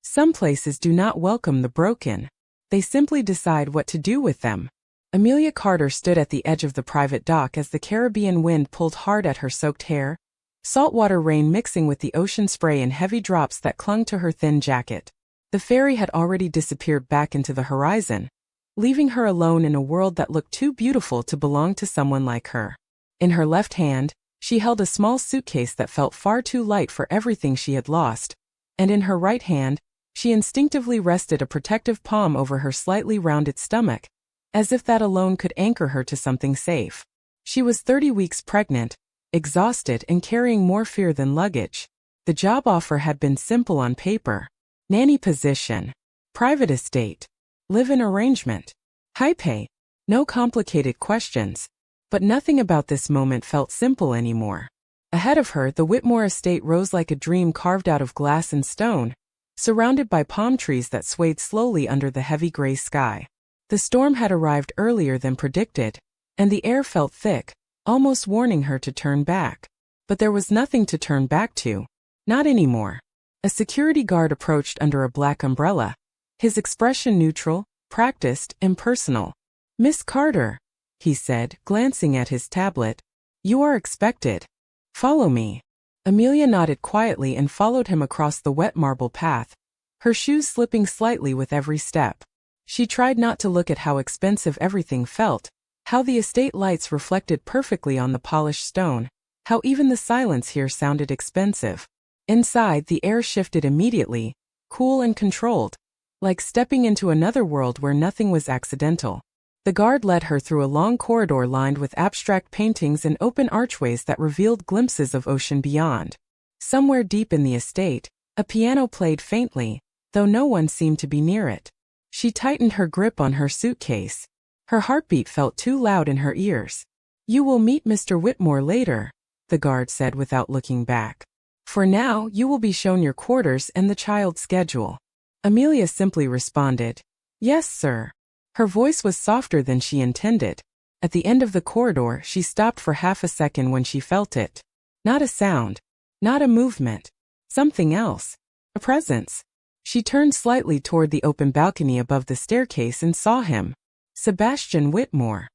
Some places do not welcome the broken. They simply decide what to do with them. Amelia Carter stood at the edge of the private dock as the Caribbean wind pulled hard at her soaked hair, saltwater rain mixing with the ocean spray in heavy drops that clung to her thin jacket. The ferry had already disappeared back into the horizon, leaving her alone in a world that looked too beautiful to belong to someone like her. In her left hand, she held a small suitcase that felt far too light for everything she had lost, and in her right hand, she instinctively rested a protective palm over her slightly rounded stomach, as if that alone could anchor her to something safe. She was 30 weeks pregnant, exhausted and carrying more fear than luggage. The job offer had been simple on paper. Nanny position. Private estate. Live-in arrangement. High pay. No complicated questions. But nothing about this moment felt simple anymore. Ahead of her, the Whitmore estate rose like a dream carved out of glass and stone, surrounded by palm trees that swayed slowly under the heavy gray sky. The storm had arrived earlier than predicted, and the air felt thick, almost warning her to turn back. But there was nothing to turn back to. Not anymore. A security guard approached under a black umbrella, his expression neutral, practiced, impersonal. "Miss Carter," he said, glancing at his tablet. "You are expected. Follow me." Amelia nodded quietly and followed him across the wet marble path, her shoes slipping slightly with every step. She tried not to look at how expensive everything felt, how the estate lights reflected perfectly on the polished stone, how even the silence here sounded expensive. Inside, the air shifted immediately, cool and controlled, like stepping into another world where nothing was accidental. The guard led her through a long corridor lined with abstract paintings and open archways that revealed glimpses of ocean beyond. Somewhere deep in the estate, a piano played faintly, though no one seemed to be near it. She tightened her grip on her suitcase. Her heartbeat felt too loud in her ears. "You will meet Mr. Whitmore later," the guard said without looking back. "For now, you will be shown your quarters and the child's schedule." Amelia simply responded, "Yes, sir." Her voice was softer than she intended. At the end of the corridor, she stopped for half a second when she felt it. Not a sound. Not a movement. Something else. A presence. She turned slightly toward the open balcony above the staircase and saw him. Sebastian Whitmore.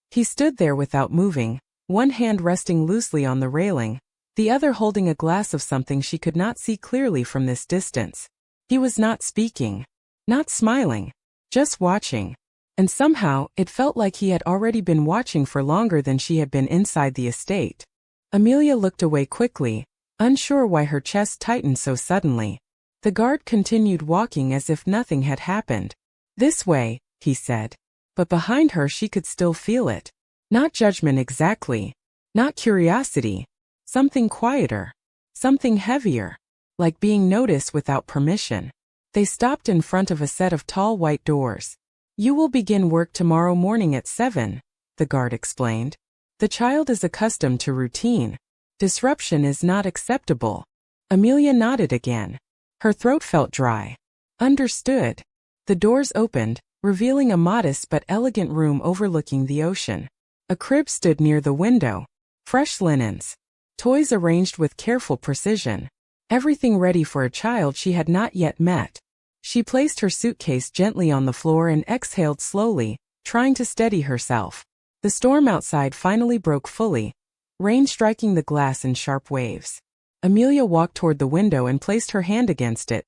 He stood there without moving, one hand resting loosely on the railing, the other holding a glass of something she could not see clearly from this distance. He was not speaking. Not smiling. Just watching. And somehow, it felt like he had already been watching for longer than she had been inside the estate. Amelia looked away quickly, unsure why her chest tightened so suddenly. The guard continued walking as if nothing had happened. "This way," he said. But behind her she could still feel it. Not judgment exactly. Not curiosity. Something quieter. Something heavier. Like being noticed without permission. They stopped in front of a set of tall white doors. "You will begin work tomorrow morning at 7, the guard explained. "The child is accustomed to routine. Disruption is not acceptable." Amelia nodded again. Her throat felt dry. Understood. The doors opened, revealing a modest but elegant room overlooking the ocean. A crib stood near the window. Fresh linens. Toys arranged with careful precision. Everything ready for a child she had not yet met. She placed her suitcase gently on the floor and exhaled slowly, trying to steady herself. The storm outside finally broke fully, rain striking the glass in sharp waves. Amelia walked toward the window and placed her hand against it,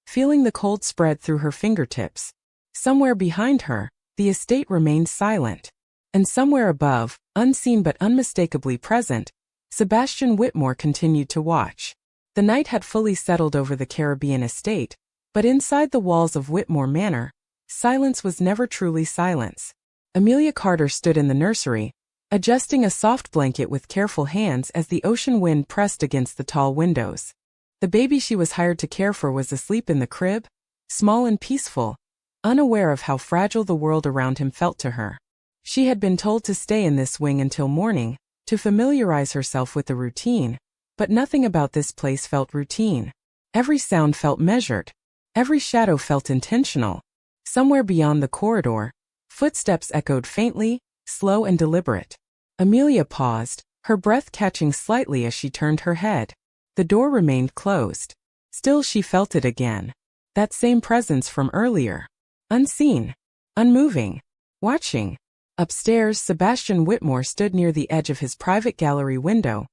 feeling the cold spread through her fingertips. Somewhere behind her, the estate remained silent. And somewhere above, unseen but unmistakably present, Sebastian Whitmore continued to watch. The night had fully settled over the Caribbean estate, but inside the walls of Whitmore Manor, silence was never truly silence. Amelia Carter stood in the nursery, adjusting a soft blanket with careful hands as the ocean wind pressed against the tall windows. The baby she was hired to care for was asleep in the crib, small and peaceful, unaware of how fragile the world around him felt to her. She had been told to stay in this wing until morning, to familiarize herself with the routine, but nothing about this place felt routine. Every sound felt measured. Every shadow felt intentional. Somewhere beyond the corridor, footsteps echoed faintly, slow and deliberate. Amelia paused, her breath catching slightly as she turned her head. The door remained closed. Still she felt it again. That same presence from earlier. Unseen. Unmoving. Watching. Upstairs, Sebastian Whitmore stood near the edge of his private gallery window,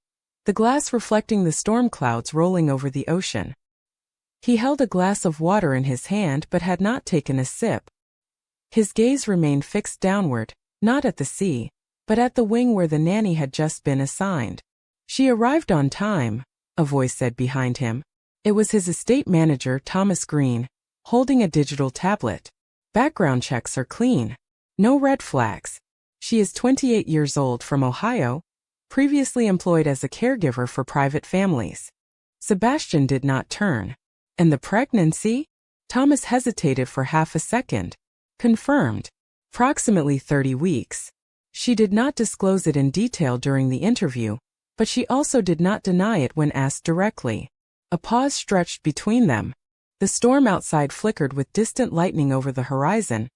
the glass reflecting the storm clouds rolling over the ocean. He held a glass of water in his hand but had not taken a sip. His gaze remained fixed downward, not at the sea, but at the wing where the nanny had just been assigned. She arrived on time, a voice said behind him. It was his estate manager, Thomas Green, holding a digital tablet. Background checks are clean. No red flags. She is 28 years old, from Ohio, previously employed as a caregiver for private families. Sebastian did not turn. And the pregnancy? Thomas hesitated for half a second. Confirmed. Approximately 30 weeks. She did not disclose it in detail during the interview, but she also did not deny it when asked directly. A pause stretched between them. The storm outside flickered with distant lightning over the horizon,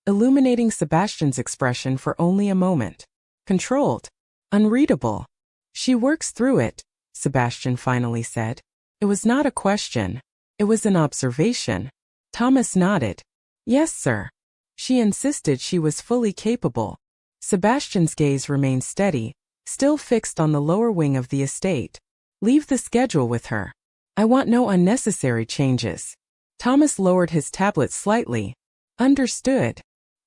illuminating Sebastian's expression for only a moment. Controlled. Unreadable. She works through it, Sebastian finally said. It was not a question. It was an observation. Thomas nodded. Yes, sir. She insisted she was fully capable. Sebastian's gaze remained steady, still fixed on the lower wing of the estate. Leave the schedule with her. I want no unnecessary changes. Thomas lowered his tablet slightly. Understood.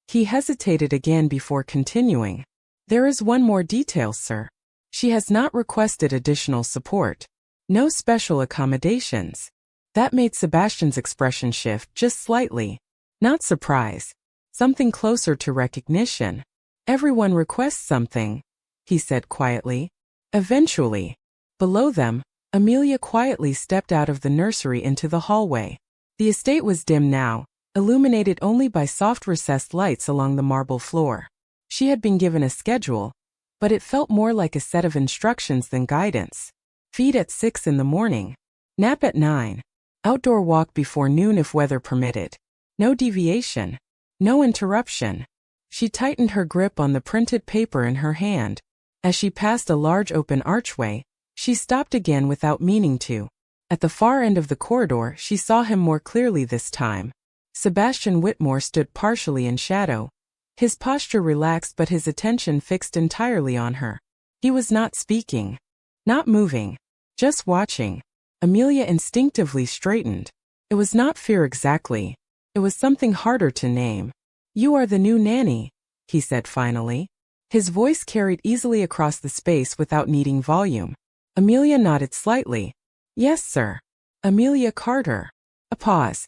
He hesitated again before continuing. There is one more detail, sir. She has not requested additional support. No special accommodations. That made Sebastian's expression shift just slightly. Not surprise. Something closer to recognition. Everyone requests something, he said quietly. Eventually. Below them, Amelia quietly stepped out of the nursery into the hallway. The estate was dim now, illuminated only by soft recessed lights along the marble floor. She had been given a schedule, but it felt more like a set of instructions than guidance. Feed at 6 in the morning. Nap at 9. Outdoor walk before noon if weather permitted. No deviation. No interruption. She tightened her grip on the printed paper in her hand. As she passed a large open archway, she stopped again without meaning to. At the far end of the corridor, she saw him more clearly this time. Sebastian Whitmore stood partially in shadow. His posture relaxed but his attention fixed entirely on her. He was not speaking. Not moving. Just watching. Amelia instinctively straightened. It was not fear exactly. It was something harder to name. You are the new nanny, he said finally. His voice carried easily across the space without needing volume. Amelia nodded slightly. Yes, sir. Amelia Carter. A pause.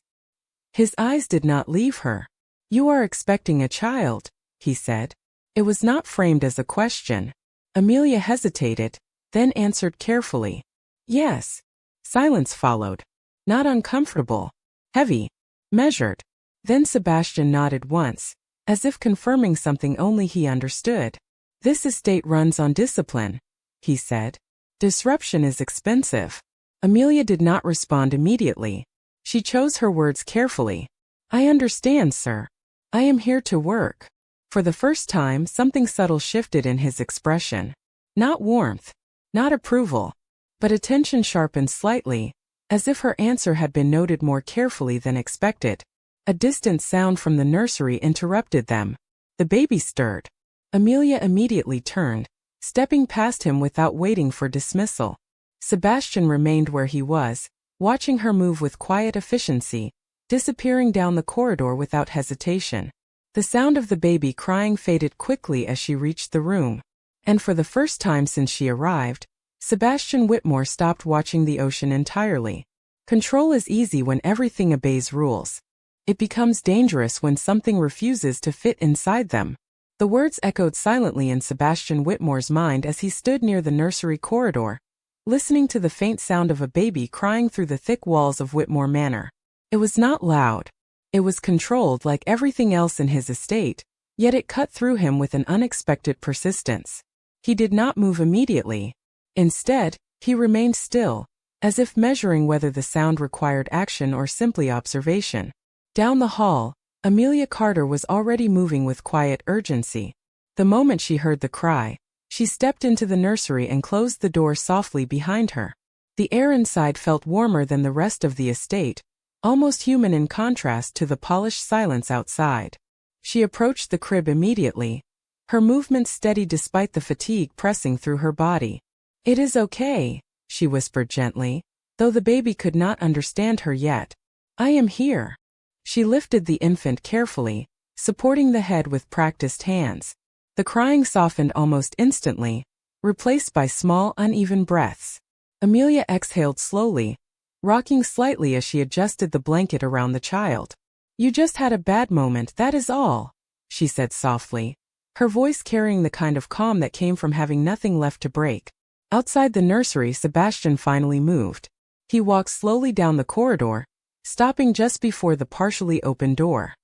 His eyes did not leave her. You are expecting a child, he said. It was not framed as a question. Amelia hesitated, then answered carefully. Yes. Silence followed. Not uncomfortable. Heavy. Measured. Then Sebastian nodded once, as if confirming something only he understood. This estate runs on discipline, he said. Disruption is expensive. Amelia did not respond immediately. She chose her words carefully. I understand, sir. I am here to work. For the first time, something subtle shifted in his expression. Not warmth, not approval, but attention sharpened slightly, as if her answer had been noted more carefully than expected. A distant sound from the nursery interrupted them. The baby stirred. Amelia immediately turned, stepping past him without waiting for dismissal. Sebastian remained where he was, watching her move with quiet efficiency, disappearing down the corridor without hesitation. The sound of the baby crying faded quickly as she reached the room. And for the first time since she arrived, Sebastian Whitmore stopped watching the ocean entirely. Control is easy when everything obeys rules. It becomes dangerous when something refuses to fit inside them. The words echoed silently in Sebastian Whitmore's mind as he stood near the nursery corridor, listening to the faint sound of a baby crying through the thick walls of Whitmore Manor. It was not loud. It was controlled like everything else in his estate, yet it cut through him with an unexpected persistence. He did not move immediately. Instead, he remained still, as if measuring whether the sound required action or simply observation. Down the hall, Amelia Carter was already moving with quiet urgency. The moment she heard the cry, she stepped into the nursery and closed the door softly behind her. The air inside felt warmer than the rest of the estate, almost human in contrast to the polished silence outside. She approached the crib immediately, her movements steady despite the fatigue pressing through her body. "It is okay," she whispered gently, though the baby could not understand her yet. "I am here." She lifted the infant carefully, supporting the head with practiced hands. The crying softened almost instantly, replaced by small, uneven breaths. Amelia exhaled slowly, rocking slightly as she adjusted the blanket around the child. "You just had a bad moment, that is all," she said softly, her voice carrying the kind of calm that came from having nothing left to break. Outside the nursery, Sebastian finally moved. He walked slowly down the corridor, stopping just before the partially open door.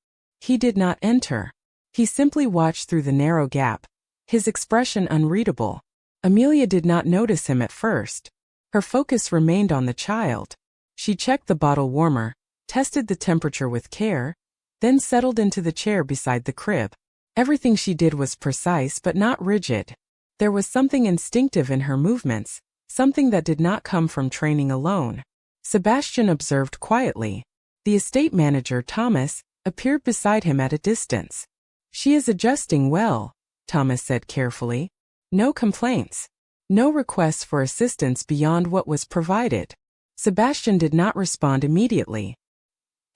He did not enter. He simply watched through the narrow gap, his expression unreadable. Amelia did not notice him at first. Her focus remained on the child. She checked the bottle warmer, tested the temperature with care, then settled into the chair beside the crib. Everything she did was precise but not rigid. There was something instinctive in her movements, something that did not come from training alone. Sebastian observed quietly. The estate manager, Thomas, appeared beside him at a distance. "She is adjusting well," Thomas said carefully. "No complaints. No requests for assistance beyond what was provided." Sebastian did not respond immediately.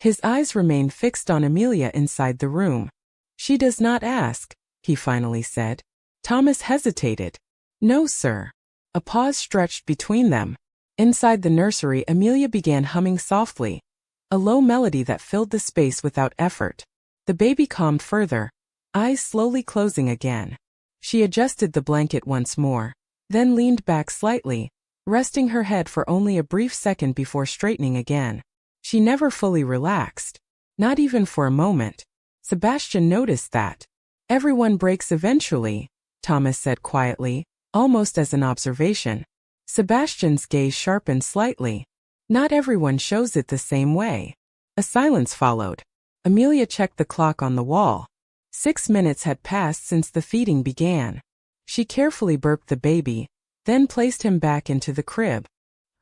His eyes remained fixed on Amelia inside the room. "She does not ask," he finally said. Thomas hesitated. "No, sir." A pause stretched between them. Inside the nursery, Amelia began humming softly, a low melody that filled the space without effort. The baby calmed further, eyes slowly closing again. She adjusted the blanket once more, then leaned back slightly, resting her head for only a brief second before straightening again. She never fully relaxed, not even for a moment. Sebastian noticed that. "Everyone breaks eventually," Thomas said quietly, almost as an observation. Sebastian's gaze sharpened slightly. "Not everyone shows it the same way." A silence followed. Amelia checked the clock on the wall. 6 minutes had passed since the feeding began. She carefully burped the baby, then placed him back into the crib.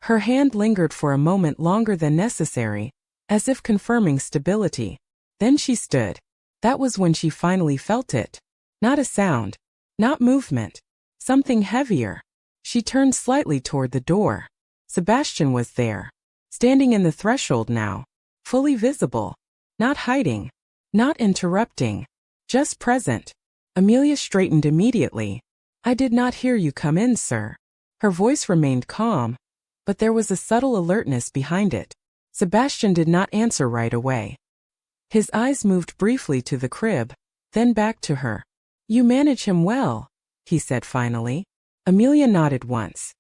Her hand lingered for a moment longer than necessary, as if confirming stability. Then she stood. That was when she finally felt it. Not a sound. Not movement. Something heavier. She turned slightly toward the door. Sebastian was there. Standing in the threshold now. Fully visible. Not hiding. Not interrupting. Just present. Amelia straightened immediately. "I did not hear you come in, sir." Her voice remained calm, but there was a subtle alertness behind it. Sebastian did not answer right away. His eyes moved briefly to the crib, then back to her. "You manage him well," he said finally. Amelia nodded once.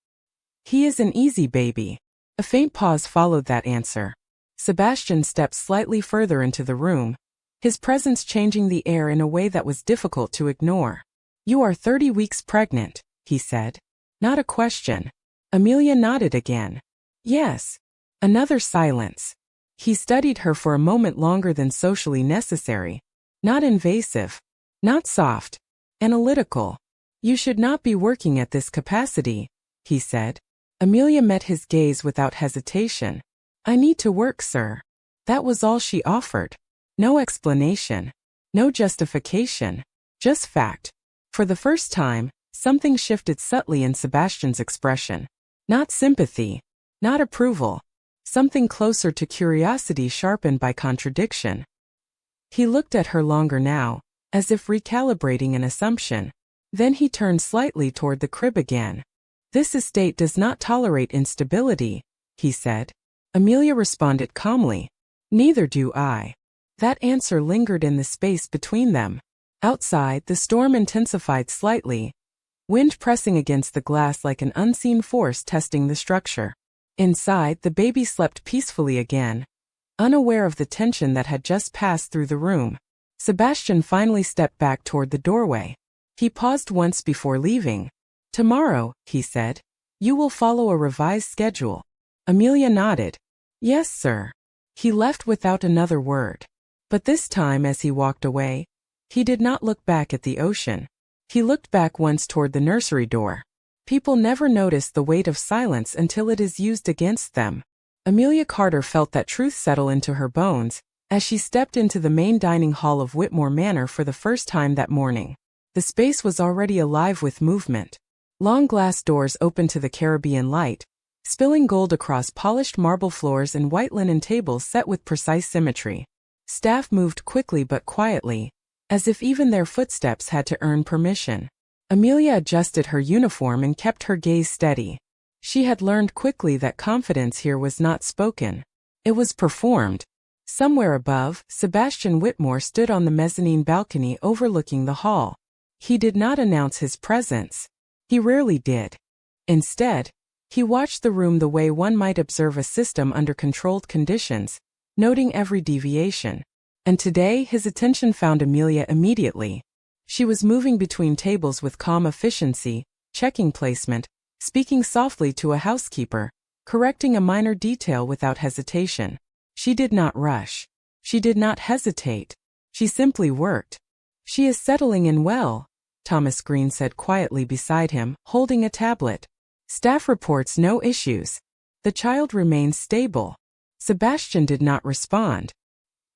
"He is an easy baby." A faint pause followed that answer. Sebastian stepped slightly further into the room, his presence changing the air in a way that was difficult to ignore. "You are 30 weeks pregnant," he said. Not a question. Amelia nodded again. "Yes." Another silence. He studied her for a moment longer than socially necessary. Not invasive. Not soft. Analytical. "You should not be working at this capacity," he said. Amelia met his gaze without hesitation. "I need to work, sir." That was all she offered. No explanation. No justification. Just fact. For the first time, something shifted subtly in Sebastian's expression. Not sympathy. Not approval. Something closer to curiosity sharpened by contradiction. He looked at her longer now, as if recalibrating an assumption. Then he turned slightly toward the crib again. "This estate does not tolerate instability," he said. Amelia responded calmly. "Neither do I." That answer lingered in the space between them. Outside, the storm intensified slightly, wind pressing against the glass like an unseen force testing the structure. Inside, the baby slept peacefully again, unaware of the tension that had just passed through the room. Sebastian finally stepped back toward the doorway. He paused once before leaving. "Tomorrow," he said, "you will follow a revised schedule." Amelia nodded. "Yes, sir." He left without another word. But this time, as he walked away, he did not look back at the ocean. He looked back once toward the nursery door. People never notice the weight of silence until it is used against them. Amelia Carter felt that truth settle into her bones as she stepped into the main dining hall of Whitmore Manor for the first time that morning. The space was already alive with movement. Long glass doors opened to the Caribbean light, spilling gold across polished marble floors and white linen tables set with precise symmetry. Staff moved quickly but quietly, as if even their footsteps had to earn permission. Amelia adjusted her uniform and kept her gaze steady. She had learned quickly that confidence here was not spoken. It was performed. Somewhere above, Sebastian Whitmore stood on the mezzanine balcony overlooking the hall. He did not announce his presence. He rarely did. Instead, he watched the room the way one might observe a system under controlled conditions, noting every deviation. And today his attention found Amelia immediately. She was moving between tables with calm efficiency, checking placement, speaking softly to a housekeeper, correcting a minor detail without hesitation. She did not rush. She did not hesitate. She simply worked. "She is settling in well," Thomas Green said quietly beside him, holding a tablet. "Staff reports no issues. The child remains stable." Sebastian did not respond.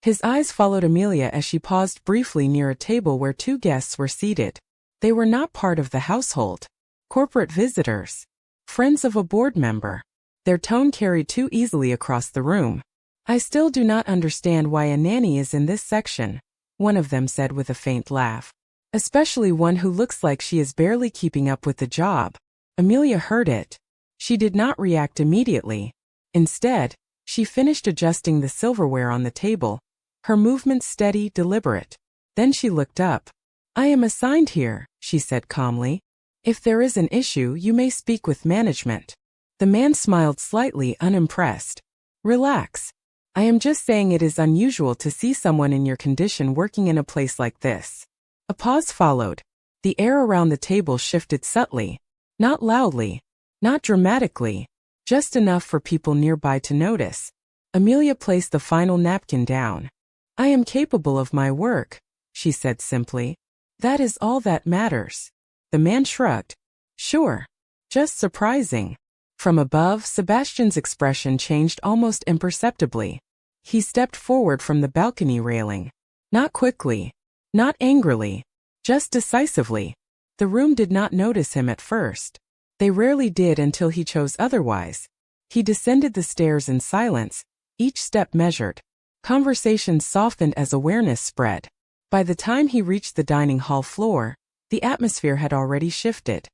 His eyes followed Amelia as she paused briefly near a table where two guests were seated. They were not part of the household. Corporate visitors. Friends of a board member. Their tone carried too easily across the room. "I still do not understand why a nanny is in this section," one of them said with a faint laugh. "Especially one who looks like she is barely keeping up with the job." Amelia heard it. She did not react immediately. Instead, she finished adjusting the silverware on the table, her movements steady, deliberate. Then she looked up. "I am assigned here," she said calmly. "If there is an issue, you may speak with management." The man smiled slightly, unimpressed. "Relax. I am just saying it is unusual to see someone in your condition working in a place like this." A pause followed. The air around the table shifted subtly. Not loudly. Not dramatically. Just enough for people nearby to notice. Amelia placed the final napkin down. "I am capable of my work," she said simply. "That is all that matters." The man shrugged. "Sure. Just surprising." From above, Sebastian's expression changed almost imperceptibly. He stepped forward from the balcony railing. Not quickly. Not angrily. Just decisively. The room did not notice him at first. They rarely did until he chose otherwise. He descended the stairs in silence, each step measured. Conversation softened as awareness spread. By the time he reached the dining hall floor, the atmosphere had already shifted.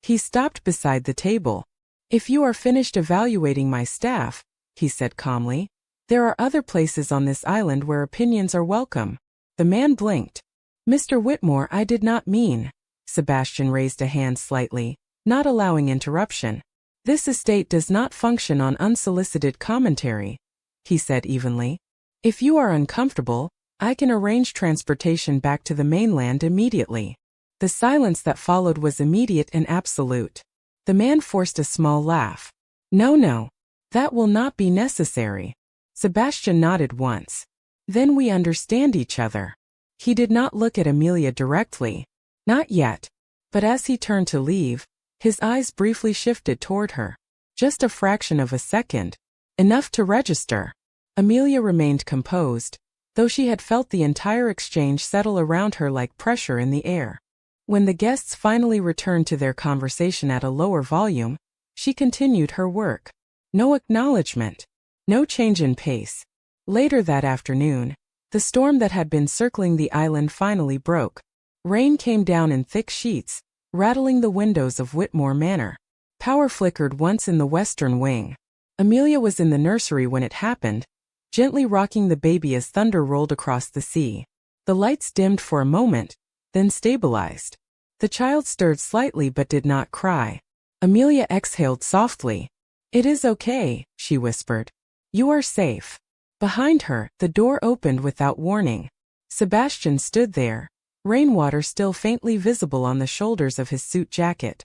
He stopped beside the table. "If you are finished evaluating my staff," he said calmly, "there are other places on this island where opinions are welcome." The man blinked. "Mr. Whitmore, I did not mean." Sebastian raised a hand slightly, not allowing interruption. "This estate does not function on unsolicited commentary," he said evenly. "If you are uncomfortable, I can arrange transportation back to the mainland immediately." The silence that followed was immediate and absolute. The man forced a small laugh. No, that will not be necessary." Sebastian nodded once. "Then we understand each other." He did not look at Amelia directly. Not yet. But as he turned to leave, his eyes briefly shifted toward her. Just a fraction of a second. Enough to register. Amelia remained composed, though she had felt the entire exchange settle around her like pressure in the air. When the guests finally returned to their conversation at a lower volume, she continued her work. No acknowledgement. No change in pace. Later that afternoon, the storm that had been circling the island finally broke. Rain came down in thick sheets, rattling the windows of Whitmore Manor. Power flickered once in the western wing. Amelia was in the nursery when it happened, gently rocking the baby as thunder rolled across the sea. The lights dimmed for a moment, then stabilized. The child stirred slightly but did not cry. Amelia exhaled softly. "It is okay," she whispered. "You are safe." Behind her, the door opened without warning. Sebastian stood there, rainwater still faintly visible on the shoulders of his suit jacket.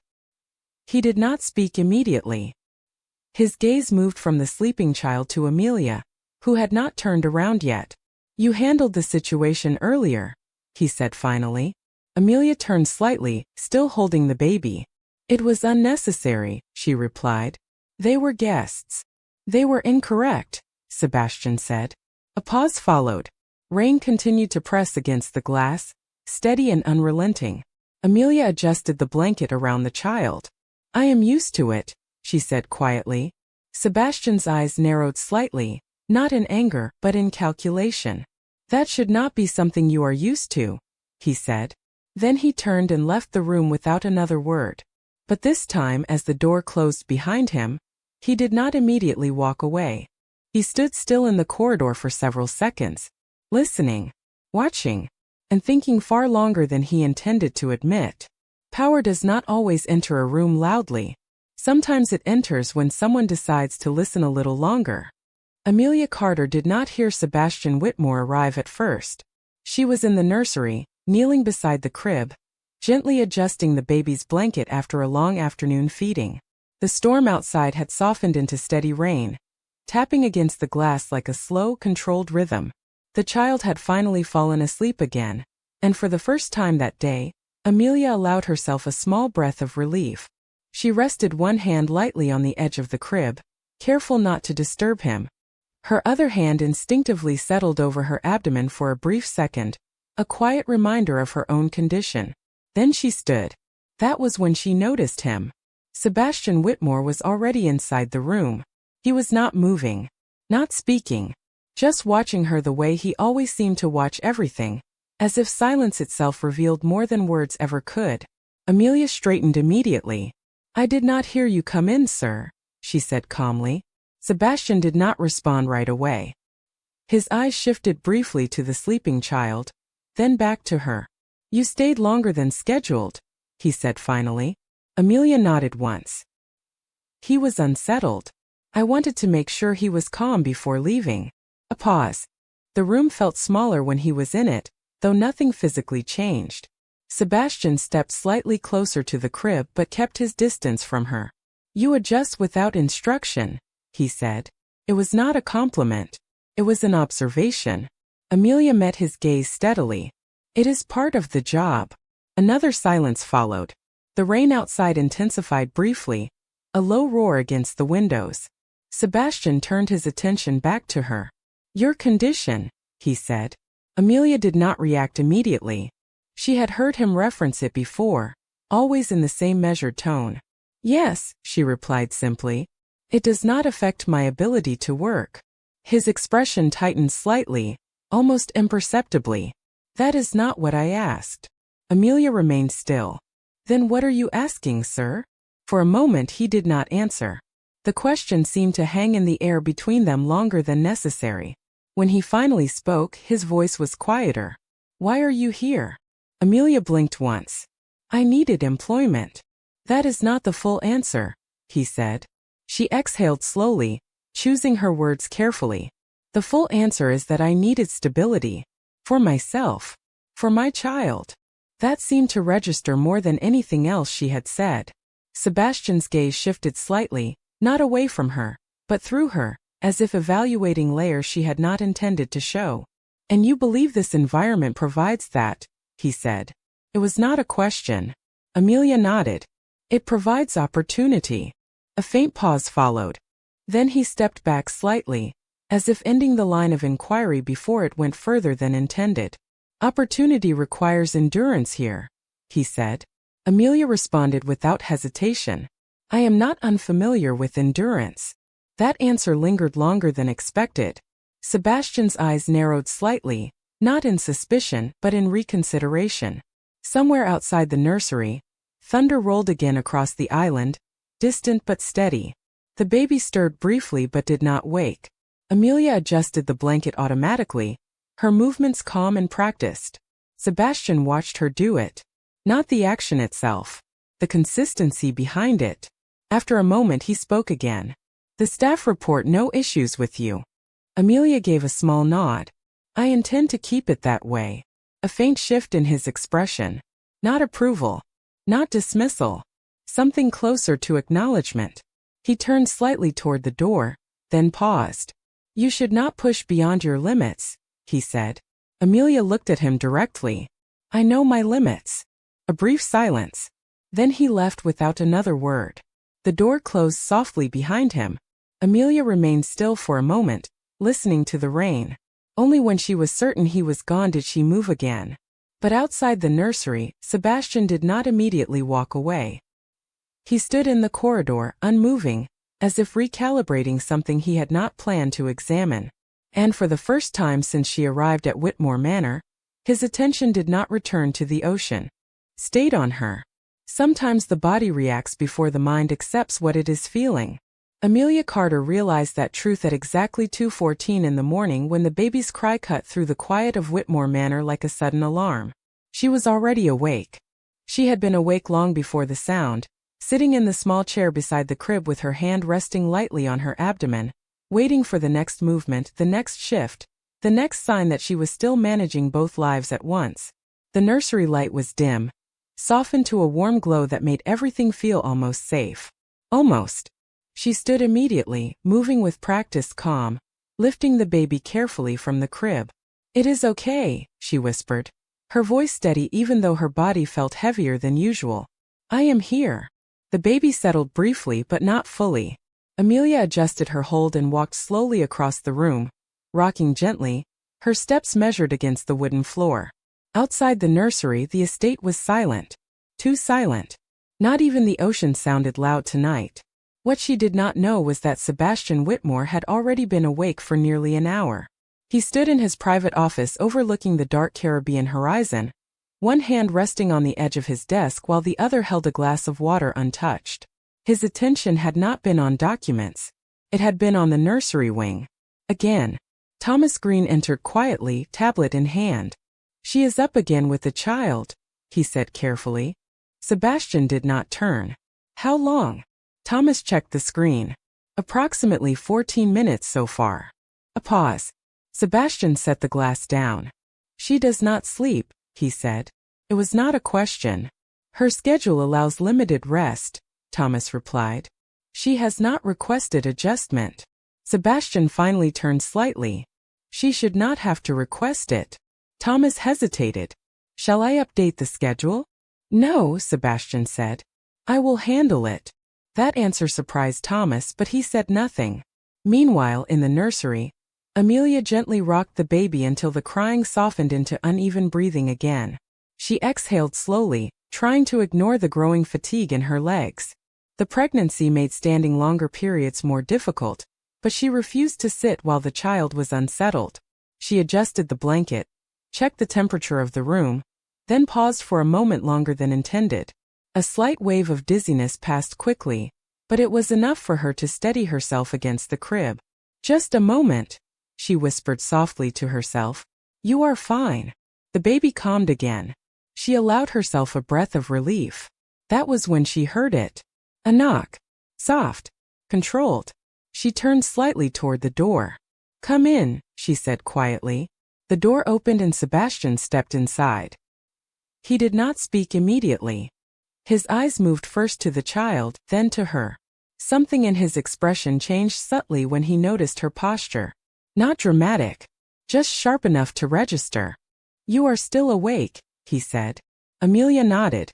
He did not speak immediately. His gaze moved from the sleeping child to Amelia, who had not turned around yet. "You handled the situation earlier," he said finally. Amelia turned slightly, still holding the baby. "It was unnecessary," she replied. "They were guests." They were incorrect, Sebastian said. A pause followed. Rain continued to press against the glass, steady and unrelenting. Amelia adjusted the blanket around the child. I am used to it, she said quietly. Sebastian's eyes narrowed slightly, not in anger but in calculation. That should not be something you are used to, he said. Then he turned and left the room without another word. But this time, as the door closed behind him, he did not immediately walk away. He stood still in the corridor for several seconds, listening, watching, and thinking far longer than he intended to admit. Power does not always enter a room loudly. Sometimes it enters when someone decides to listen a little longer. Amelia Carter did not hear Sebastian Whitmore arrive at first. She was in the nursery, kneeling beside the crib, gently adjusting the baby's blanket after a long afternoon feeding. The storm outside had softened into steady rain, tapping against the glass like a slow, controlled rhythm. The child had finally fallen asleep again, and for the first time that day, Amelia allowed herself a small breath of relief. She rested one hand lightly on the edge of the crib, careful not to disturb him. Her other hand instinctively settled over her abdomen for a brief second, a quiet reminder of her own condition. Then she stood. That was when she noticed him. Sebastian Whitmore was already inside the room. He was not moving, not speaking, just watching her the way he always seemed to watch everything, as if silence itself revealed more than words ever could. Amelia straightened immediately. I did not hear you come in, sir, she said calmly. Sebastian did not respond right away. His eyes shifted briefly to the sleeping child, then back to her. You stayed longer than scheduled, he said finally. Amelia nodded once. He was unsettled. I wanted to make sure he was calm before leaving. A pause. The room felt smaller when he was in it, though nothing physically changed. Sebastian stepped slightly closer to the crib but kept his distance from her. You adjust without instruction, he said. It was not a compliment. It was an observation. Amelia met his gaze steadily. It is part of the job. Another silence followed. The rain outside intensified briefly, a low roar against the windows. Sebastian turned his attention back to her. Your condition, he said. Amelia did not react immediately. She had heard him reference it before, always in the same measured tone. Yes, she replied simply. It does not affect my ability to work. His expression tightened slightly, almost imperceptibly. That is not what I asked. Amelia remained still. Then what are you asking, sir? For a moment he did not answer. The question seemed to hang in the air between them longer than necessary. When he finally spoke, his voice was quieter. Why are you here? Amelia blinked once. I needed employment. That is not the full answer, he said. She exhaled slowly, choosing her words carefully. The full answer is that I needed stability. For myself. For my child. That seemed to register more than anything else she had said. Sebastian's gaze shifted slightly, not away from her, but through her, as if evaluating layers she had not intended to show. And you believe this environment provides that, he said. It was not a question. Amelia nodded. It provides opportunity. A faint pause followed. Then he stepped back slightly, as if ending the line of inquiry before it went further than intended. Opportunity requires endurance here, he said. Amelia responded without hesitation. I am not unfamiliar with endurance. That answer lingered longer than expected. Sebastian's eyes narrowed slightly, not in suspicion but in reconsideration. Somewhere outside the nursery, thunder rolled again across the island, distant but steady. The baby stirred briefly but did not wake. Amelia adjusted the blanket automatically, her movements calm and practiced. Sebastian watched her do it. Not the action itself, the consistency behind it. After a moment he spoke again. The staff report no issues with you. Amelia gave a small nod. I intend to keep it that way. A faint shift in his expression. Not approval. Not dismissal. Something closer to acknowledgement. He turned slightly toward the door, then paused. You should not push beyond your limits, he said. Amelia looked at him directly. I know my limits. A brief silence. Then he left without another word. The door closed softly behind him. Amelia remained still for a moment, listening to the rain. Only when she was certain he was gone did she move again. But outside the nursery, Sebastian did not immediately walk away. He stood in the corridor, unmoving, as if recalibrating something he had not planned to examine. And for the first time since she arrived at Whitmore Manor, his attention did not return to the ocean. Stayed on her. Sometimes the body reacts before the mind accepts what it is feeling. Amelia Carter realized that truth at exactly 2:14 in the morning when the baby's cry cut through the quiet of Whitmore Manor like a sudden alarm. She was already awake. She had been awake long before the sound, sitting in the small chair beside the crib with her hand resting lightly on her abdomen, waiting for the next movement, the next shift, the next sign that she was still managing both lives at once. The nursery light was dim, softened to a warm glow that made everything feel almost safe. Almost. She stood immediately, moving with practiced calm, lifting the baby carefully from the crib. "It is okay," she whispered, her voice steady even though her body felt heavier than usual. "I am here." The baby settled briefly but not fully. Amelia adjusted her hold and walked slowly across the room, rocking gently, her steps measured against the wooden floor. Outside the nursery, the estate was silent. Too silent. Not even the ocean sounded loud tonight. What she did not know was that Sebastian Whitmore had already been awake for nearly an hour. He stood in his private office overlooking the dark Caribbean horizon, one hand resting on the edge of his desk while the other held a glass of water untouched. His attention had not been on documents. It had been on the nursery wing. Again. Thomas Green entered quietly, tablet in hand. "She is up again with the child," he said carefully. Sebastian did not turn. "How long?" Thomas checked the screen. "Approximately 14 minutes so far." A pause. Sebastian set the glass down. "She does not sleep," he said. It was not a question. "Her schedule allows limited rest," Thomas replied. "She has not requested adjustment." Sebastian finally turned slightly. "She should not have to request it." Thomas hesitated. "Shall I update the schedule?" "No," Sebastian said. "I will handle it." That answer surprised Thomas, but he said nothing. Meanwhile, in the nursery, Amelia gently rocked the baby until the crying softened into uneven breathing again. She exhaled slowly, trying to ignore the growing fatigue in her legs. The pregnancy made standing longer periods more difficult, but she refused to sit while the child was unsettled. She adjusted the blanket, checked the temperature of the room, then paused for a moment longer than intended. A slight wave of dizziness passed quickly, but it was enough for her to steady herself against the crib. "Just a moment," she whispered softly to herself. "You are fine." The baby calmed again. She allowed herself a breath of relief. That was when she heard it. A knock. Soft. Controlled. She turned slightly toward the door. "Come in," she said quietly. The door opened and Sebastian stepped inside. He did not speak immediately. His eyes moved first to the child, then to her. Something in his expression changed subtly when he noticed her posture. Not dramatic. Just sharp enough to register. "You are still awake," he said. Amelia nodded.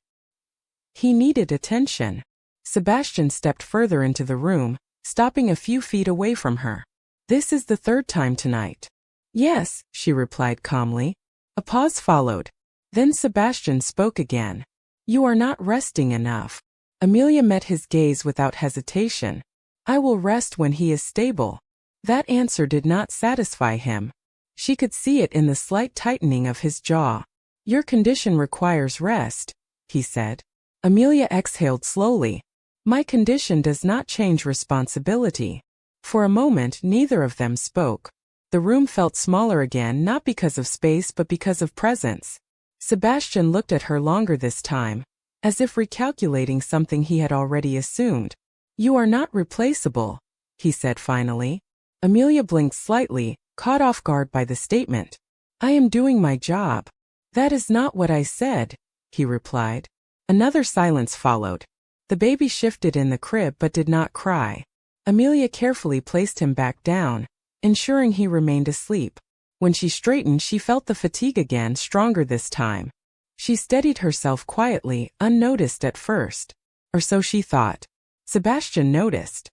He needed attention. Sebastian stepped further into the room, stopping a few feet away from her. "This is the third time tonight." "Yes," she replied calmly. A pause followed. Then Sebastian spoke again. "You are not resting enough." Amelia met his gaze without hesitation. "I will rest when he is stable." That answer did not satisfy him. She could see it in the slight tightening of his jaw. "Your condition requires rest," he said. Amelia exhaled slowly. "My condition does not change responsibility." For a moment, neither of them spoke. The room felt smaller again, not because of space but because of presence. Sebastian looked at her longer this time, as if recalculating something he had already assumed. "You are not replaceable," he said finally. Amelia blinked slightly, caught off guard by the statement. "I am doing my job." "That is not what I said," he replied. Another silence followed. The baby shifted in the crib but did not cry. Amelia carefully placed him back down, ensuring he remained asleep. When she straightened, she felt the fatigue again, stronger this time. She steadied herself quietly, unnoticed at first. Or so she thought. Sebastian noticed.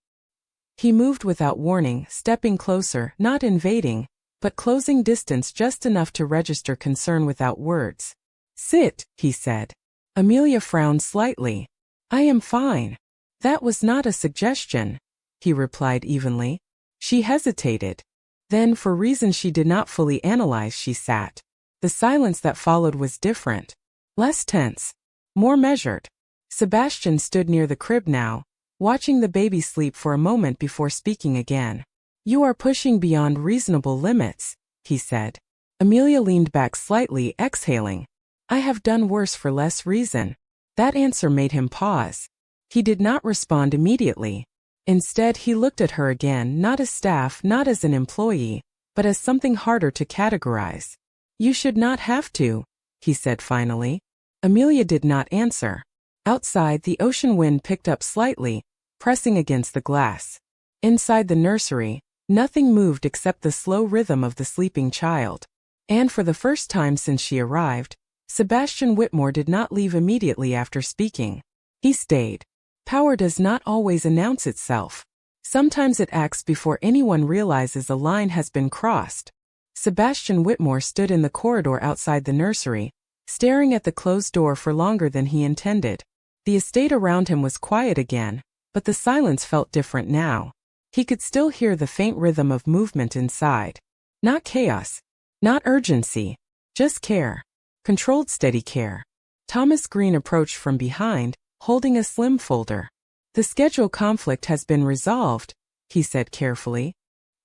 He moved without warning, stepping closer, not invading, but closing distance just enough to register concern without words. "Sit," he said. Amelia frowned slightly. "I am fine." "That was not a suggestion," he replied evenly. She hesitated. Then, for reasons she did not fully analyze, she sat. The silence that followed was different. Less tense. More measured. Sebastian stood near the crib now, watching the baby sleep for a moment before speaking again. "You are pushing beyond reasonable limits," he said. Amelia leaned back slightly, exhaling. "I have done worse for less reason." That answer made him pause. He did not respond immediately. Instead, he looked at her again, not as staff, not as an employee, but as something harder to categorize. "You should not have to," he said finally. Amelia did not answer. Outside, the ocean wind picked up slightly, pressing against the glass. Inside the nursery, nothing moved except the slow rhythm of the sleeping child. And for the first time since she arrived, Sebastian Whitmore did not leave immediately after speaking. He stayed. Power does not always announce itself. Sometimes it acts before anyone realizes a line has been crossed. Sebastian Whitmore stood in the corridor outside the nursery, staring at the closed door for longer than he intended. The estate around him was quiet again, but the silence felt different now. He could still hear the faint rhythm of movement inside. Not chaos. Not urgency. Just care. Controlled, steady care. Thomas Green approached from behind, holding a slim folder. "The schedule conflict has been resolved," he said carefully.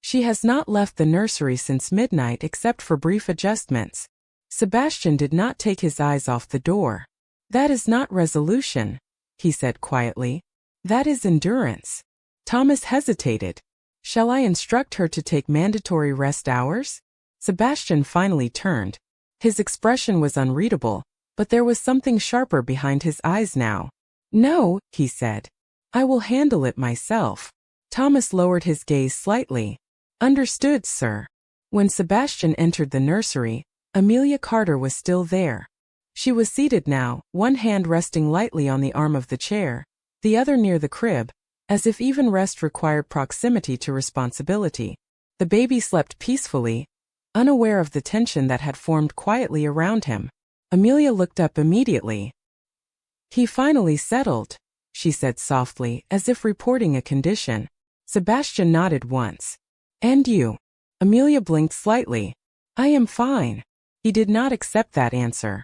"She has not left the nursery since midnight except for brief adjustments." Sebastian did not take his eyes off the door. "That is not resolution," he said quietly. "That is endurance." Thomas hesitated. "Shall I instruct her to take mandatory rest hours?" Sebastian finally turned. His expression was unreadable, but there was something sharper behind his eyes now. "No," he said. "I will handle it myself." Thomas lowered his gaze slightly. "Understood, sir." When Sebastian entered the nursery, Amelia Carter was still there. She was seated now, one hand resting lightly on the arm of the chair, the other near the crib, as if even rest required proximity to responsibility. The baby slept peacefully, unaware of the tension that had formed quietly around him. Amelia looked up immediately. "He finally settled," she said softly, as if reporting a condition. Sebastian nodded once. "And you?" Amelia blinked slightly. "I am fine." He did not accept that answer.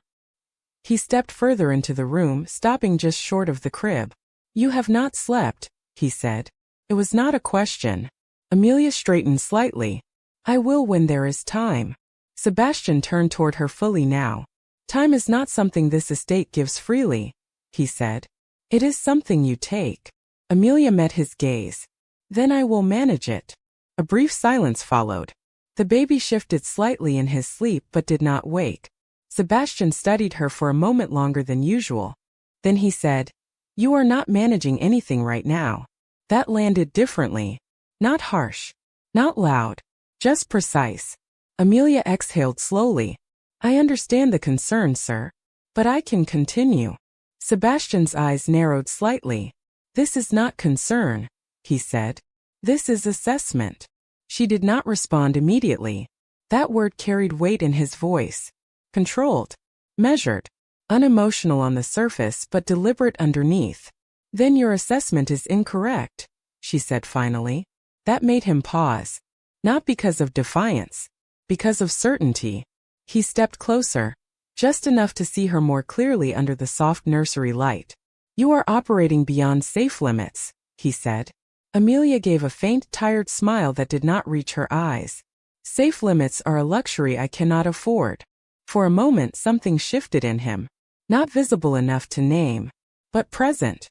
He stepped further into the room, stopping just short of the crib. "You have not slept," he said. It was not a question. Amelia straightened slightly. "I will when there is time." Sebastian turned toward her fully now. "Time is not something this estate gives freely," he said. "It is something you take." Amelia met his gaze. "Then I will manage it." A brief silence followed. The baby shifted slightly in his sleep but did not wake. Sebastian studied her for a moment longer than usual. Then he said, "You are not managing anything right now." That landed differently. Not harsh. Not loud. Just precise. Amelia exhaled slowly. "I understand the concern, sir. But I can continue." Sebastian's eyes narrowed slightly. "This is not concern," he said. "This is assessment." She did not respond immediately. That word carried weight in his voice. Controlled. Measured. Unemotional on the surface but deliberate underneath. "Then your assessment is incorrect," she said finally. That made him pause. Not because of defiance. Because of certainty. He stepped closer, just enough to see her more clearly under the soft nursery light. "You are operating beyond safe limits," he said. Amelia gave a faint, tired smile that did not reach her eyes. "Safe limits are a luxury I cannot afford." For a moment something shifted in him. Not visible enough to name, but present.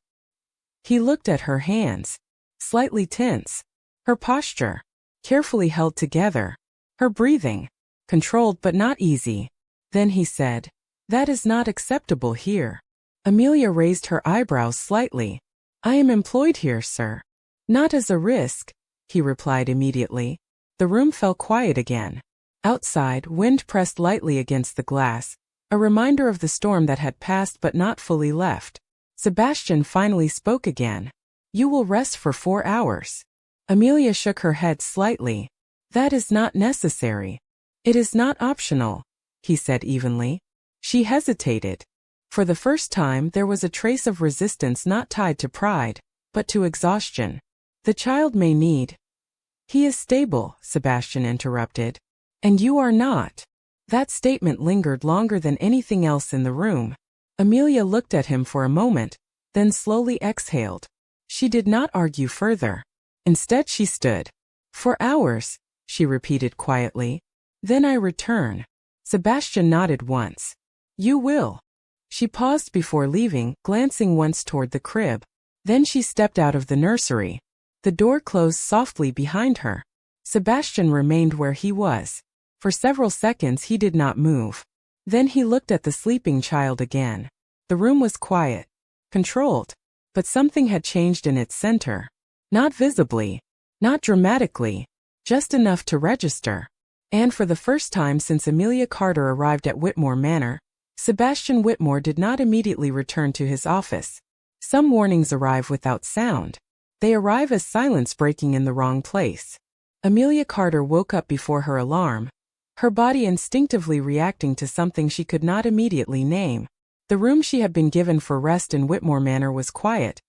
He looked at her hands. Slightly tense. Her posture. Carefully held together. Her breathing. Controlled but not easy. Then he said, "That is not acceptable here." Amelia raised her eyebrows slightly. "I am employed here, sir." "Not as a risk," he replied immediately. The room fell quiet again. Outside, wind pressed lightly against the glass, a reminder of the storm that had passed but not fully left. Sebastian finally spoke again. "You will rest for 4 hours." Amelia shook her head slightly. That is not necessary. It is not optional, he said evenly. She hesitated. For the first time there was a trace of resistance not tied to pride, but to exhaustion. The child may need. He is stable, Sebastian interrupted. And you are not. That statement lingered longer than anything else in the room. Amelia looked at him for a moment, then slowly exhaled. She did not argue further. Instead she stood. For hours, she repeated quietly. Then I return. Sebastian nodded once. You will. She paused before leaving, glancing once toward the crib. Then she stepped out of the nursery. The door closed softly behind her. Sebastian remained where he was. For several seconds he did not move. Then he looked at the sleeping child again. The room was quiet, controlled, but something had changed in its center. Not visibly, not dramatically, just enough to register. And for the first time since Amelia Carter arrived at Whitmore Manor, Sebastian Whitmore did not immediately return to his office. Some warnings arrive without sound. They arrive as silence breaking in the wrong place. Amelia Carter woke up before her alarm, her body instinctively reacting to something she could not immediately name. The room she had been given for rest in Whitmore Manor was quiet,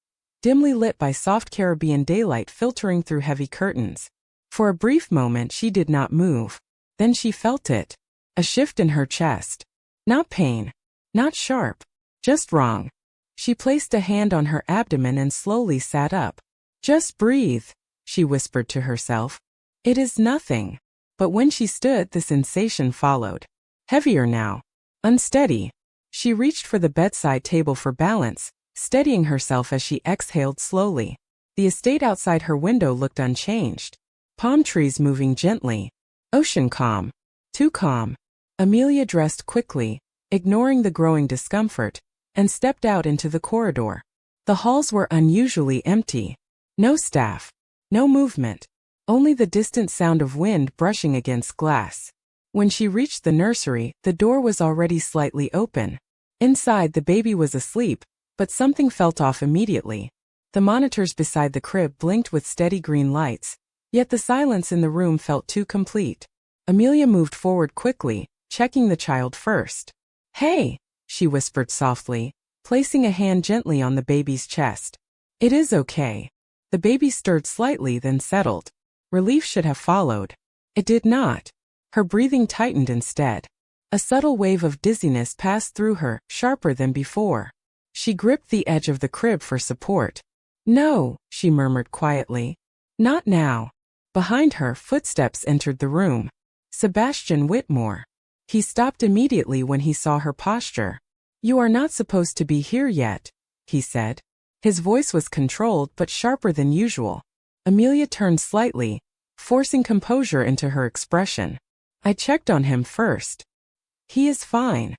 dimly lit by soft Caribbean daylight filtering through heavy curtains. For a brief moment she did not move. Then she felt it. A shift in her chest. Not pain. Not sharp. Just wrong. She placed a hand on her abdomen and slowly sat up. Just breathe, she whispered to herself. It is nothing. But when she stood, the sensation followed. Heavier now. Unsteady. She reached for the bedside table for balance, steadying herself as she exhaled slowly. The estate outside her window looked unchanged. Palm trees moving gently. Ocean calm. Too calm. Amelia dressed quickly, ignoring the growing discomfort, and stepped out into the corridor. The halls were unusually empty. No staff. No movement. Only the distant sound of wind brushing against glass. When she reached the nursery, the door was already slightly open. Inside, the baby was asleep, but something felt off immediately. The monitors beside the crib blinked with steady green lights, yet the silence in the room felt too complete. Amelia moved forward quickly, checking the child first. Hey, she whispered softly, placing a hand gently on the baby's chest. It is okay. The baby stirred slightly, then settled. Relief should have followed. It did not. Her breathing tightened instead. A subtle wave of dizziness passed through her, sharper than before. She gripped the edge of the crib for support. No, she murmured quietly. Not now. Behind her, footsteps entered the room. Sebastian Whitmore. He stopped immediately when he saw her posture. You are not supposed to be here yet, he said. His voice was controlled but sharper than usual. Amelia turned slightly, forcing composure into her expression. I checked on him first. He is fine.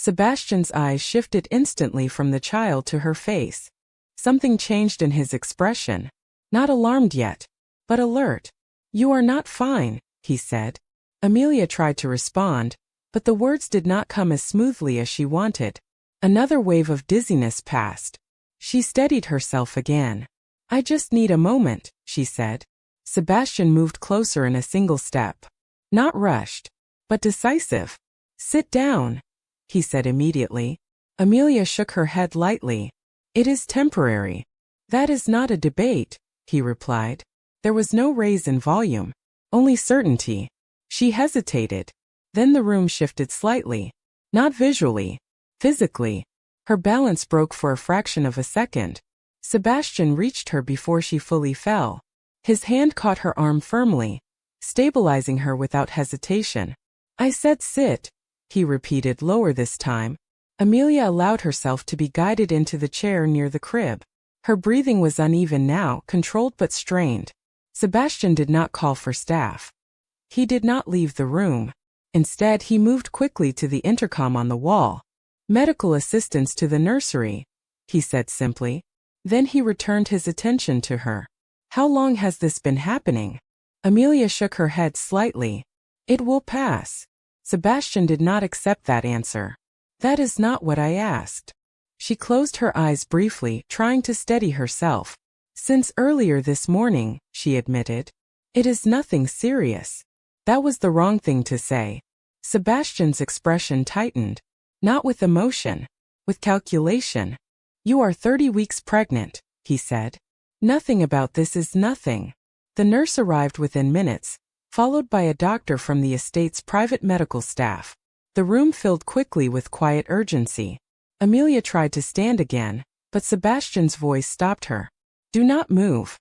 Sebastian's eyes shifted instantly from the child to her face. Something changed in his expression. Not alarmed yet, but alert. You are not fine, he said. Amelia tried to respond, but the words did not come as smoothly as she wanted. Another wave of dizziness passed. She steadied herself again. I just need a moment, she said. Sebastian moved closer in a single step. Not rushed, but decisive. Sit down, he said immediately. Amelia shook her head lightly. It is temporary. That is not a debate, he replied. There was no raise in volume, only certainty. She hesitated. Then the room shifted slightly. Not visually, physically. Her balance broke for a fraction of a second. Sebastian reached her before she fully fell. His hand caught her arm firmly, stabilizing her without hesitation. I said sit, he repeated lower this time. Amelia allowed herself to be guided into the chair near the crib. Her breathing was uneven now, controlled but strained. Sebastian did not call for staff. He did not leave the room. Instead, he moved quickly to the intercom on the wall. Medical assistance to the nursery, he said simply. Then he returned his attention to her. How long has this been happening? Amelia shook her head slightly. It will pass. Sebastian did not accept that answer. That is not what I asked. She closed her eyes briefly, trying to steady herself. Since earlier this morning, she admitted. It is nothing serious. That was the wrong thing to say. Sebastian's expression tightened. Not with emotion. With calculation. You are 30 weeks pregnant, he said. Nothing about this is nothing. The nurse arrived within minutes, followed by a doctor from the estate's private medical staff. The room filled quickly with quiet urgency. Amelia tried to stand again, but Sebastian's voice stopped her. Do not move.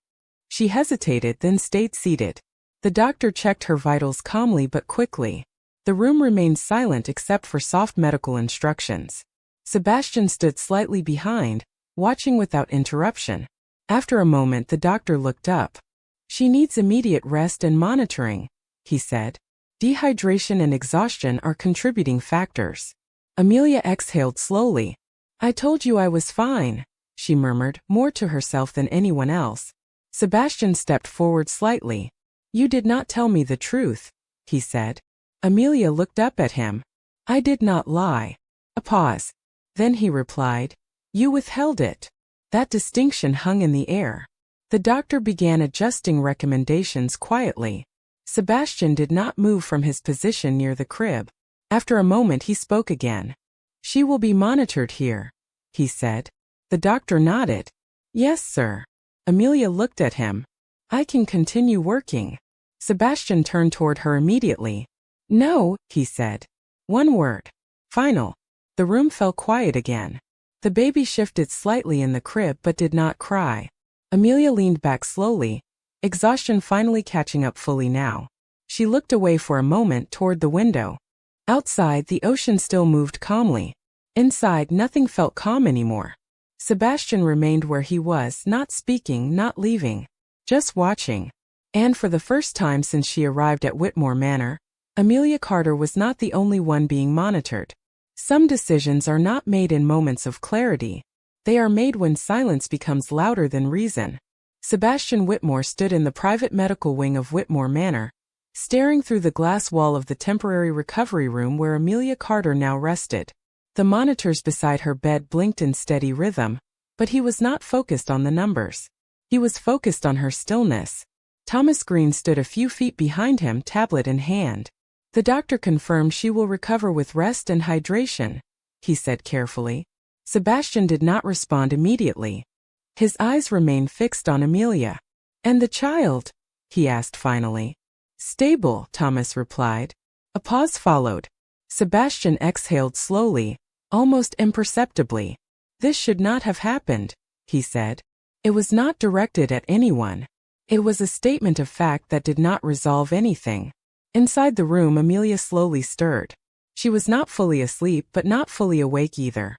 She hesitated, then stayed seated. The doctor checked her vitals calmly but quickly. The room remained silent except for soft medical instructions. Sebastian stood slightly behind, watching without interruption. After a moment, the doctor looked up. She needs immediate rest and monitoring, he said. Dehydration and exhaustion are contributing factors. Amelia exhaled slowly. I told you I was fine, she murmured, more to herself than anyone else. Sebastian stepped forward slightly. You did not tell me the truth, he said. Amelia looked up at him. I did not lie. A pause. Then he replied. You withheld it. That distinction hung in the air. The doctor began adjusting recommendations quietly. Sebastian did not move from his position near the crib. After a moment he spoke again. She will be monitored here, he said. The doctor nodded. Yes, sir. Amelia looked at him. I can continue working. Sebastian turned toward her immediately. No, he said. One word. Final. The room fell quiet again. The baby shifted slightly in the crib but did not cry. Amelia leaned back slowly, exhaustion finally catching up fully now. She looked away for a moment toward the window. Outside, the ocean still moved calmly. Inside, nothing felt calm anymore. Sebastian remained where he was, not speaking, not leaving, just watching. And for the first time since she arrived at Whitmore Manor, Amelia Carter was not the only one being monitored. Some decisions are not made in moments of clarity. They are made when silence becomes louder than reason. Sebastian Whitmore stood in the private medical wing of Whitmore Manor, staring through the glass wall of the temporary recovery room where Amelia Carter now rested. The monitors beside her bed blinked in steady rhythm, but he was not focused on the numbers. He was focused on her stillness. Thomas Green stood a few feet behind him, tablet in hand. The doctor confirmed she will recover with rest and hydration, he said carefully. Sebastian did not respond immediately. His eyes remained fixed on Amelia. And the child? He asked finally. Stable, Thomas replied. A pause followed. Sebastian exhaled slowly, almost imperceptibly. This should not have happened, he said. It was not directed at anyone. It was a statement of fact that did not resolve anything. Inside the room, Amelia slowly stirred. She was not fully asleep but not fully awake either.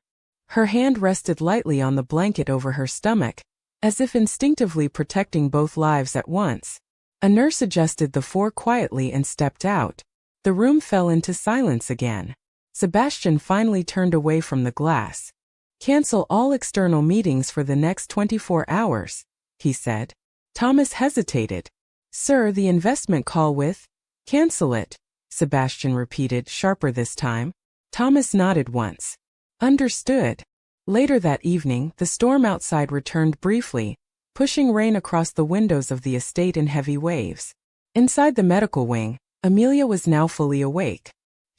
Her hand rested lightly on the blanket over her stomach, as if instinctively protecting both lives at once. A nurse adjusted the four quietly and stepped out. The room fell into silence again. Sebastian finally turned away from the glass. Cancel all external meetings for the next 24 hours, he said. Thomas hesitated. Sir, the investment call with... Cancel it, Sebastian repeated, sharper this time. Thomas nodded once. Understood. Later that evening, the storm outside returned briefly, pushing rain across the windows of the estate in heavy waves. Inside the medical wing, Amelia was now fully awake.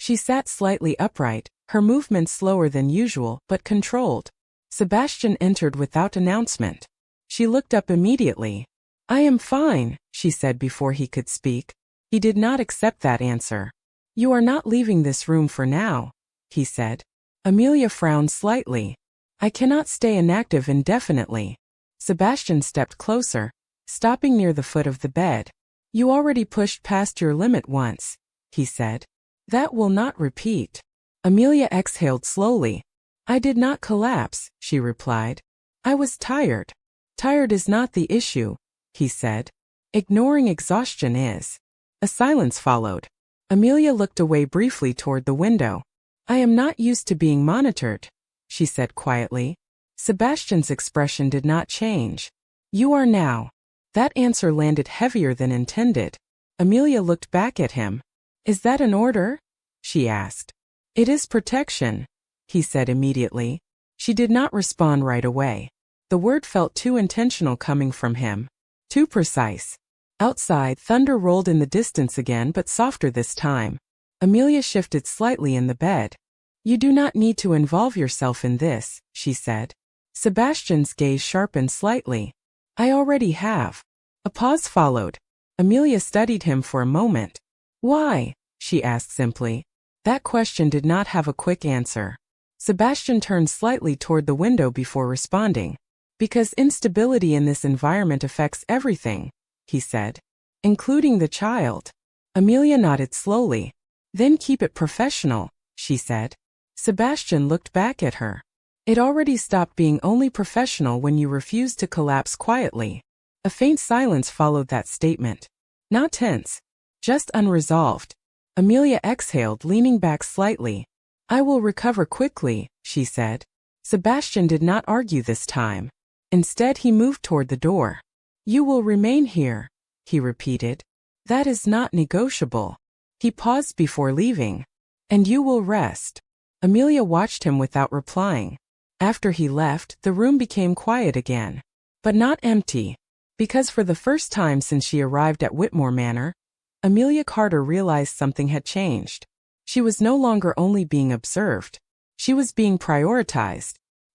She sat slightly upright, her movements slower than usual but controlled. Sebastian entered without announcement. She looked up immediately. I am fine, she said before he could speak. He did not accept that answer. You are not leaving this room for now, he said. Amelia frowned slightly. I cannot stay inactive indefinitely. Sebastian stepped closer, stopping near the foot of the bed. You already pushed past your limit once, he said. That will not repeat. Amelia exhaled slowly. I did not collapse, she replied. I was tired. Tired is not the issue, he said. Ignoring exhaustion is. A silence followed. Amelia looked away briefly toward the window. I am not used to being monitored, she said quietly. Sebastian's expression did not change. You are now. That answer landed heavier than intended. Amelia looked back at him. Is that an order? She asked. It is protection, he said immediately. She did not respond right away. The word felt too intentional coming from him. Too precise. Outside, thunder rolled in the distance again, but softer this time. Amelia shifted slightly in the bed. You do not need to involve yourself in this, she said. Sebastian's gaze sharpened slightly. I already have. A pause followed. Amelia studied him for a moment. Why? She asked simply. That question did not have a quick answer. Sebastian turned slightly toward the window before responding. Because instability in this environment affects everything, he said. Including the child. Amelia nodded slowly. Then keep it professional, she said. Sebastian looked back at her. It already stopped being only professional when you refused to collapse quietly. A faint silence followed that statement. Not tense. Just unresolved. Amelia exhaled, leaning back slightly. I will recover quickly, she said. Sebastian did not argue this time. Instead, he moved toward the door. You will remain here, he repeated. That is not negotiable. He paused before leaving. And you will rest. Amelia watched him without replying. After he left, the room became quiet again. But not empty. Because for the first time since she arrived at Whitmore Manor, Amelia Carter realized something had changed. She was no longer only being observed. She was being prioritized.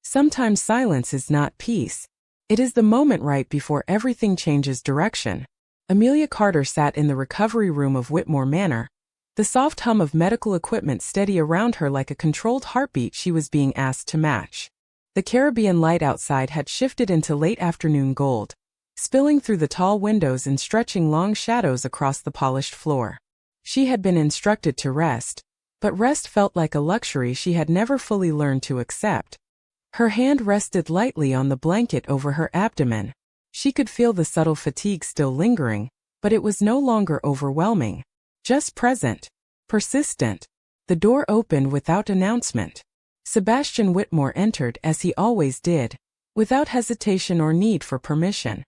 Sometimes silence is not peace. It is the moment right before everything changes direction. Amelia Carter sat in the recovery room of Whitmore Manor, the soft hum of medical equipment steady around her like a controlled heartbeat she was being asked to match. The Caribbean light outside had shifted into late afternoon gold, spilling through the tall windows and stretching long shadows across the polished floor. She had been instructed to rest, but rest felt like a luxury she had never fully learned to accept. Her hand rested lightly on the blanket over her abdomen. She could feel the subtle fatigue still lingering, but it was no longer overwhelming. Just present. Persistent. The door opened without announcement. Sebastian Whitmore entered as he always did, without hesitation or need for permission.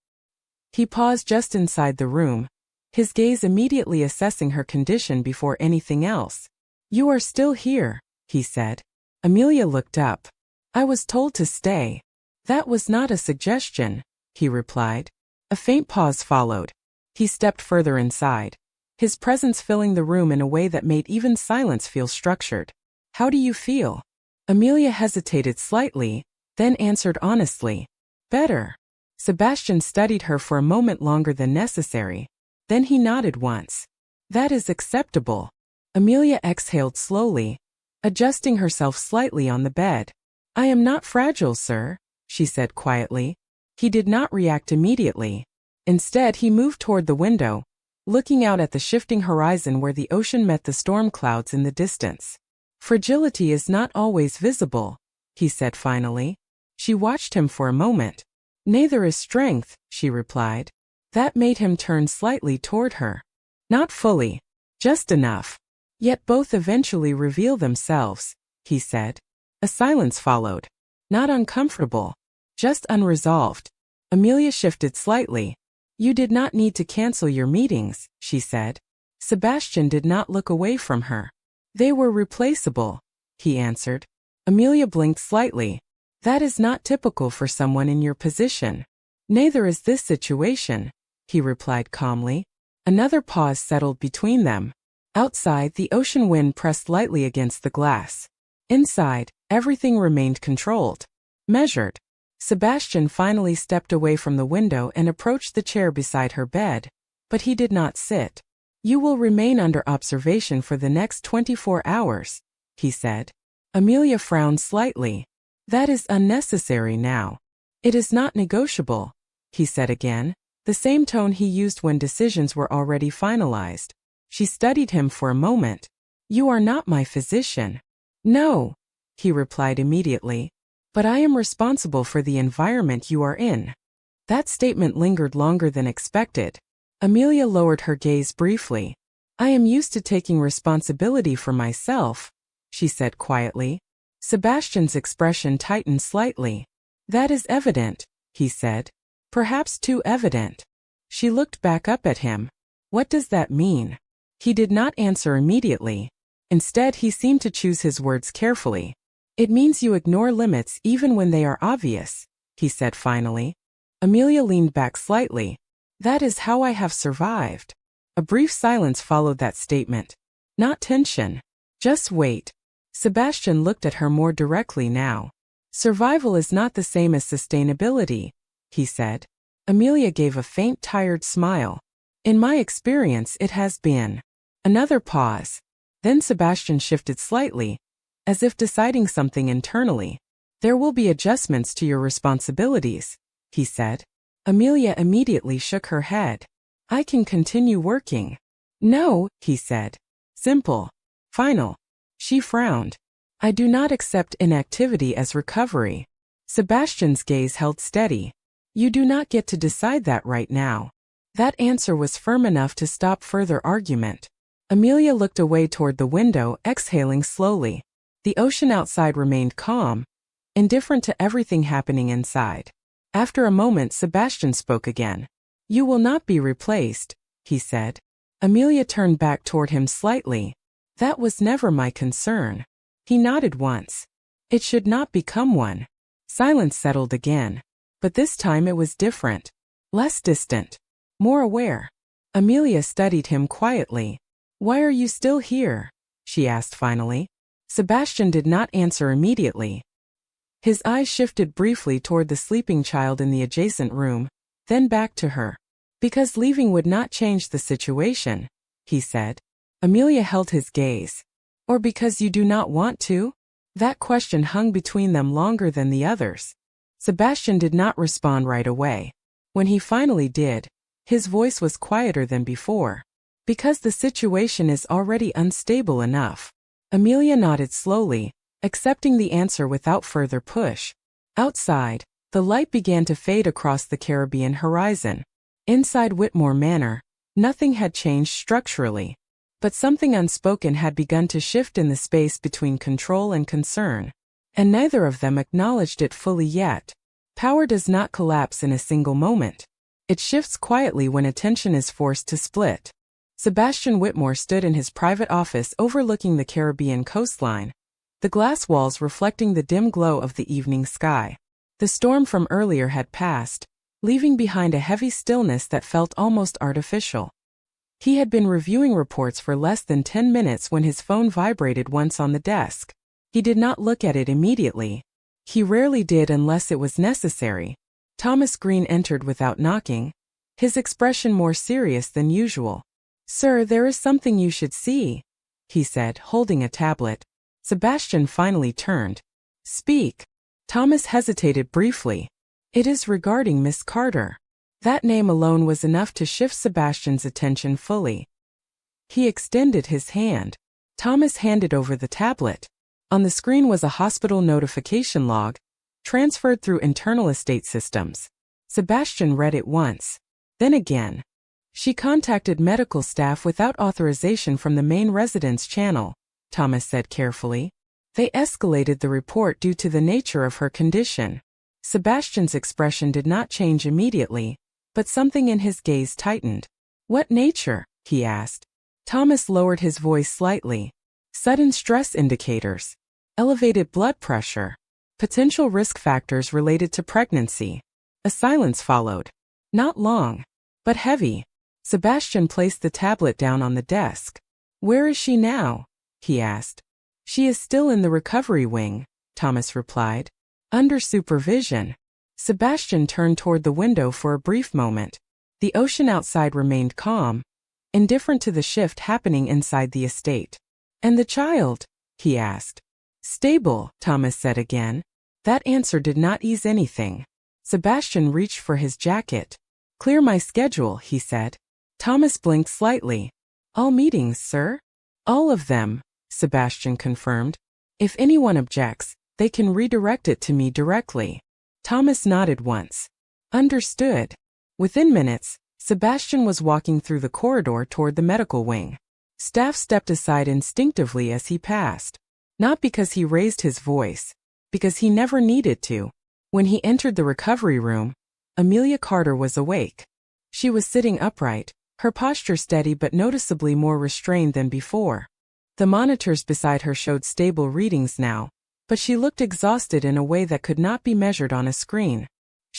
He paused just inside the room, his gaze immediately assessing her condition before anything else. You are still here, he said. Amelia looked up. I was told to stay. That was not a suggestion, he replied. A faint pause followed. He stepped further inside, his presence filling the room in a way that made even silence feel structured. How do you feel? Amelia hesitated slightly, then answered honestly. Better. Sebastian studied her for a moment longer than necessary. Then he nodded once. That is acceptable. Amelia exhaled slowly, adjusting herself slightly on the bed. I am not fragile, sir, she said quietly. He did not react immediately. Instead, he moved toward the window, looking out at the shifting horizon where the ocean met the storm clouds in the distance. Fragility is not always visible, he said finally. She watched him for a moment. Neither is strength, she replied. That made him turn slightly toward her. Not fully. Just enough. Yet both eventually reveal themselves, he said. A silence followed. Not uncomfortable. Just unresolved. Amelia shifted slightly. You did not need to cancel your meetings, she said. Sebastian did not look away from her. They were replaceable, he answered. Amelia blinked slightly. That is not typical for someone in your position. Neither is this situation, he replied calmly. Another pause settled between them. Outside, the ocean wind pressed lightly against the glass. Inside, everything remained controlled. Measured. Sebastian finally stepped away from the window and approached the chair beside her bed, but he did not sit. You will remain under observation for the next 24 hours, he said. Amelia frowned slightly. That is unnecessary now. It is not negotiable, he said again, the same tone he used when decisions were already finalized. She studied him for a moment. You are not my physician. No, he replied immediately. But I am responsible for the environment you are in. That statement lingered longer than expected. Amelia lowered her gaze briefly. I am used to taking responsibility for myself, she said quietly. Sebastian's expression tightened slightly. That is evident, he said. Perhaps too evident. She looked back up at him. What does that mean? He did not answer immediately. Instead, he seemed to choose his words carefully. It means you ignore limits even when they are obvious, he said finally. Amelia leaned back slightly. That is how I have survived. A brief silence followed that statement. Not tension. Just wait. Sebastian looked at her more directly now. Survival is not the same as sustainability, he said. Amelia gave a faint, tired smile. In my experience, it has been. Another pause. Then Sebastian shifted slightly, as if deciding something internally. There will be adjustments to your responsibilities, he said. Amelia immediately shook her head. I can continue working. No, he said. Simple. Final. She frowned. I do not accept inactivity as recovery. Sebastian's gaze held steady. You do not get to decide that right now. That answer was firm enough to stop further argument. Amelia looked away toward the window, exhaling slowly. The ocean outside remained calm, indifferent to everything happening inside. After a moment, Sebastian spoke again. You will not be replaced, he said. Amelia turned back toward him slightly. That was never my concern. He nodded once. It should not become one. Silence settled again. But this time it was different. Less distant. More aware. Amelia studied him quietly. Why are you still here? She asked finally. Sebastian did not answer immediately. His eyes shifted briefly toward the sleeping child in the adjacent room, then back to her. Because leaving would not change the situation, he said. Amelia held his gaze. Or because you do not want to? That question hung between them longer than the others. Sebastian did not respond right away. When he finally did, his voice was quieter than before. Because the situation is already unstable enough. Amelia nodded slowly, accepting the answer without further push. Outside, the light began to fade across the Caribbean horizon. Inside Whitmore Manor, nothing had changed structurally. But something unspoken had begun to shift in the space between control and concern. And neither of them acknowledged it fully yet. Power does not collapse in a single moment. It shifts quietly when attention is forced to split. Sebastian Whitmore stood in his private office overlooking the Caribbean coastline, the glass walls reflecting the dim glow of the evening sky. The storm from earlier had passed, leaving behind a heavy stillness that felt almost artificial. He had been reviewing reports for less than 10 minutes when his phone vibrated once on the desk. He did not look at it immediately. He rarely did unless it was necessary. Thomas Green entered without knocking, his expression more serious than usual. Sir, there is something you should see, he said, holding a tablet. Sebastian finally turned. Speak. Thomas hesitated briefly. It is regarding Miss Carter. That name alone was enough to shift Sebastian's attention fully. He extended his hand. Thomas handed over the tablet. On the screen was a hospital notification log, transferred through internal estate systems. Sebastian read it once. Then again. She contacted medical staff without authorization from the main residence channel, Thomas said carefully. They escalated the report due to the nature of her condition. Sebastian's expression did not change immediately, but something in his gaze tightened. What nature? He asked. Thomas lowered his voice slightly. Sudden stress indicators. Elevated blood pressure. Potential risk factors related to pregnancy. A silence followed. Not long, but heavy. Sebastian placed the tablet down on the desk. Where is she now? He asked. She is still in the recovery wing, Thomas replied. Under supervision. Sebastian turned toward the window for a brief moment. The ocean outside remained calm, indifferent to the shift happening inside the estate. And the child? He asked. Stable, Thomas said again. That answer did not ease anything. Sebastian reached for his jacket. Clear my schedule, he said. Thomas blinked slightly. All meetings, sir? All of them, Sebastian confirmed. If anyone objects, they can redirect it to me directly. Thomas nodded once. Understood. Within minutes, Sebastian was walking through the corridor toward the medical wing. Staff stepped aside instinctively as he passed. Not because he raised his voice, because he never needed to. When he entered the recovery room, Amelia Carter was awake. She was sitting upright, her posture steady but noticeably more restrained than before. The monitors beside her showed stable readings now, but she looked exhausted in a way that could not be measured on a screen.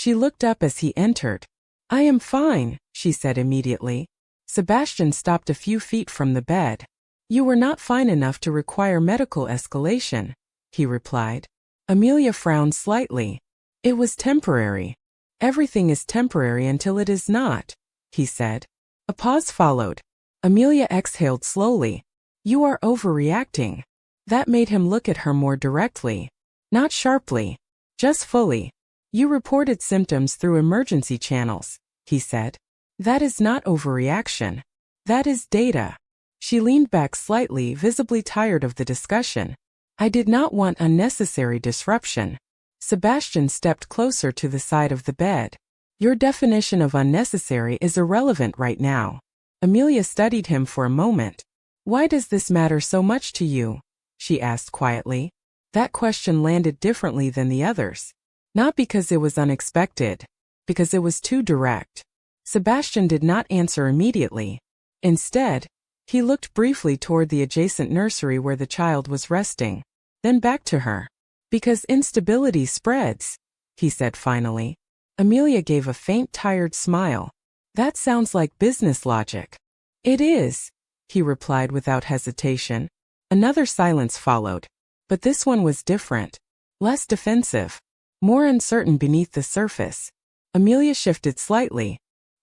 She looked up as he entered. I am fine, she said immediately. Sebastian stopped a few feet from the bed. You were not fine enough to require medical escalation, he replied. Amelia frowned slightly. It was temporary. Everything is temporary until it is not, he said. A pause followed. Amelia exhaled slowly. You are overreacting. That made him look at her more directly. Not sharply. Just fully. You reported symptoms through emergency channels, he said. That is not overreaction. That is data. She leaned back slightly, visibly tired of the discussion. I did not want unnecessary disruption. Sebastian stepped closer to the side of the bed. Your definition of unnecessary is irrelevant right now. Amelia studied him for a moment. Why does this matter so much to you? She asked quietly. That question landed differently than the others. Not because it was unexpected, because it was too direct. Sebastian did not answer immediately. Instead, he looked briefly toward the adjacent nursery where the child was resting, then back to her. Because instability spreads, he said finally. Amelia gave a faint, tired smile. That sounds like business logic. It is, he replied without hesitation. Another silence followed. But this one was different. Less defensive. More uncertain beneath the surface. Amelia shifted slightly.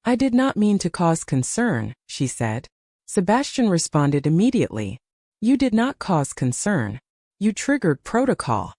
I did not mean to cause concern, she said. Sebastian responded immediately. You did not cause concern. You triggered protocol.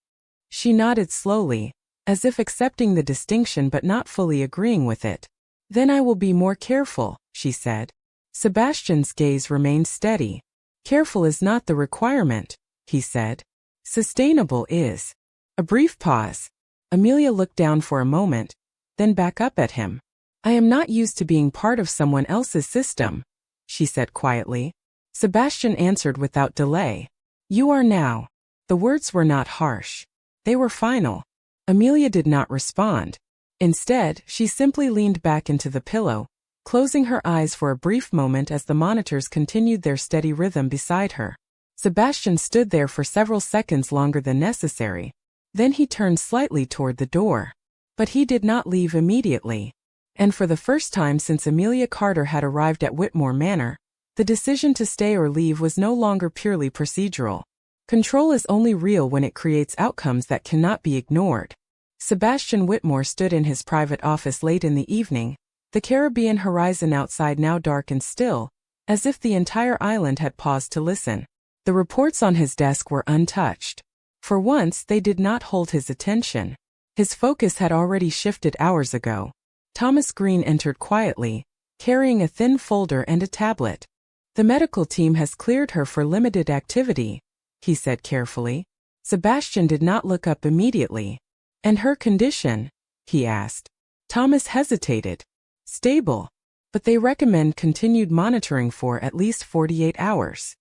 She nodded slowly, as if accepting the distinction but not fully agreeing with it. Then I will be more careful, she said. Sebastian's gaze remained steady. Careful is not the requirement, he said. Sustainable is. A brief pause. Amelia looked down for a moment, then back up at him. I am not used to being part of someone else's system, she said quietly. Sebastian answered without delay. You are now. The words were not harsh. They were final. Amelia did not respond. Instead, she simply leaned back into the pillow, closing her eyes for a brief moment as the monitors continued their steady rhythm beside her. Sebastian stood there for several seconds longer than necessary. Then he turned slightly toward the door. But he did not leave immediately. And for the first time since Amelia Carter had arrived at Whitmore Manor, the decision to stay or leave was no longer purely procedural. Control is only real when it creates outcomes that cannot be ignored. Sebastian Whitmore stood in his private office late in the evening, the Caribbean horizon outside now dark and still, as if the entire island had paused to listen. The reports on his desk were untouched. For once, they did not hold his attention. His focus had already shifted hours ago. Thomas Green entered quietly, carrying a thin folder and a tablet. The medical team has cleared her for limited activity, he said carefully. Sebastian did not look up immediately. And her condition? He asked. Thomas hesitated. Stable. But they recommend continued monitoring for at least 48 hours.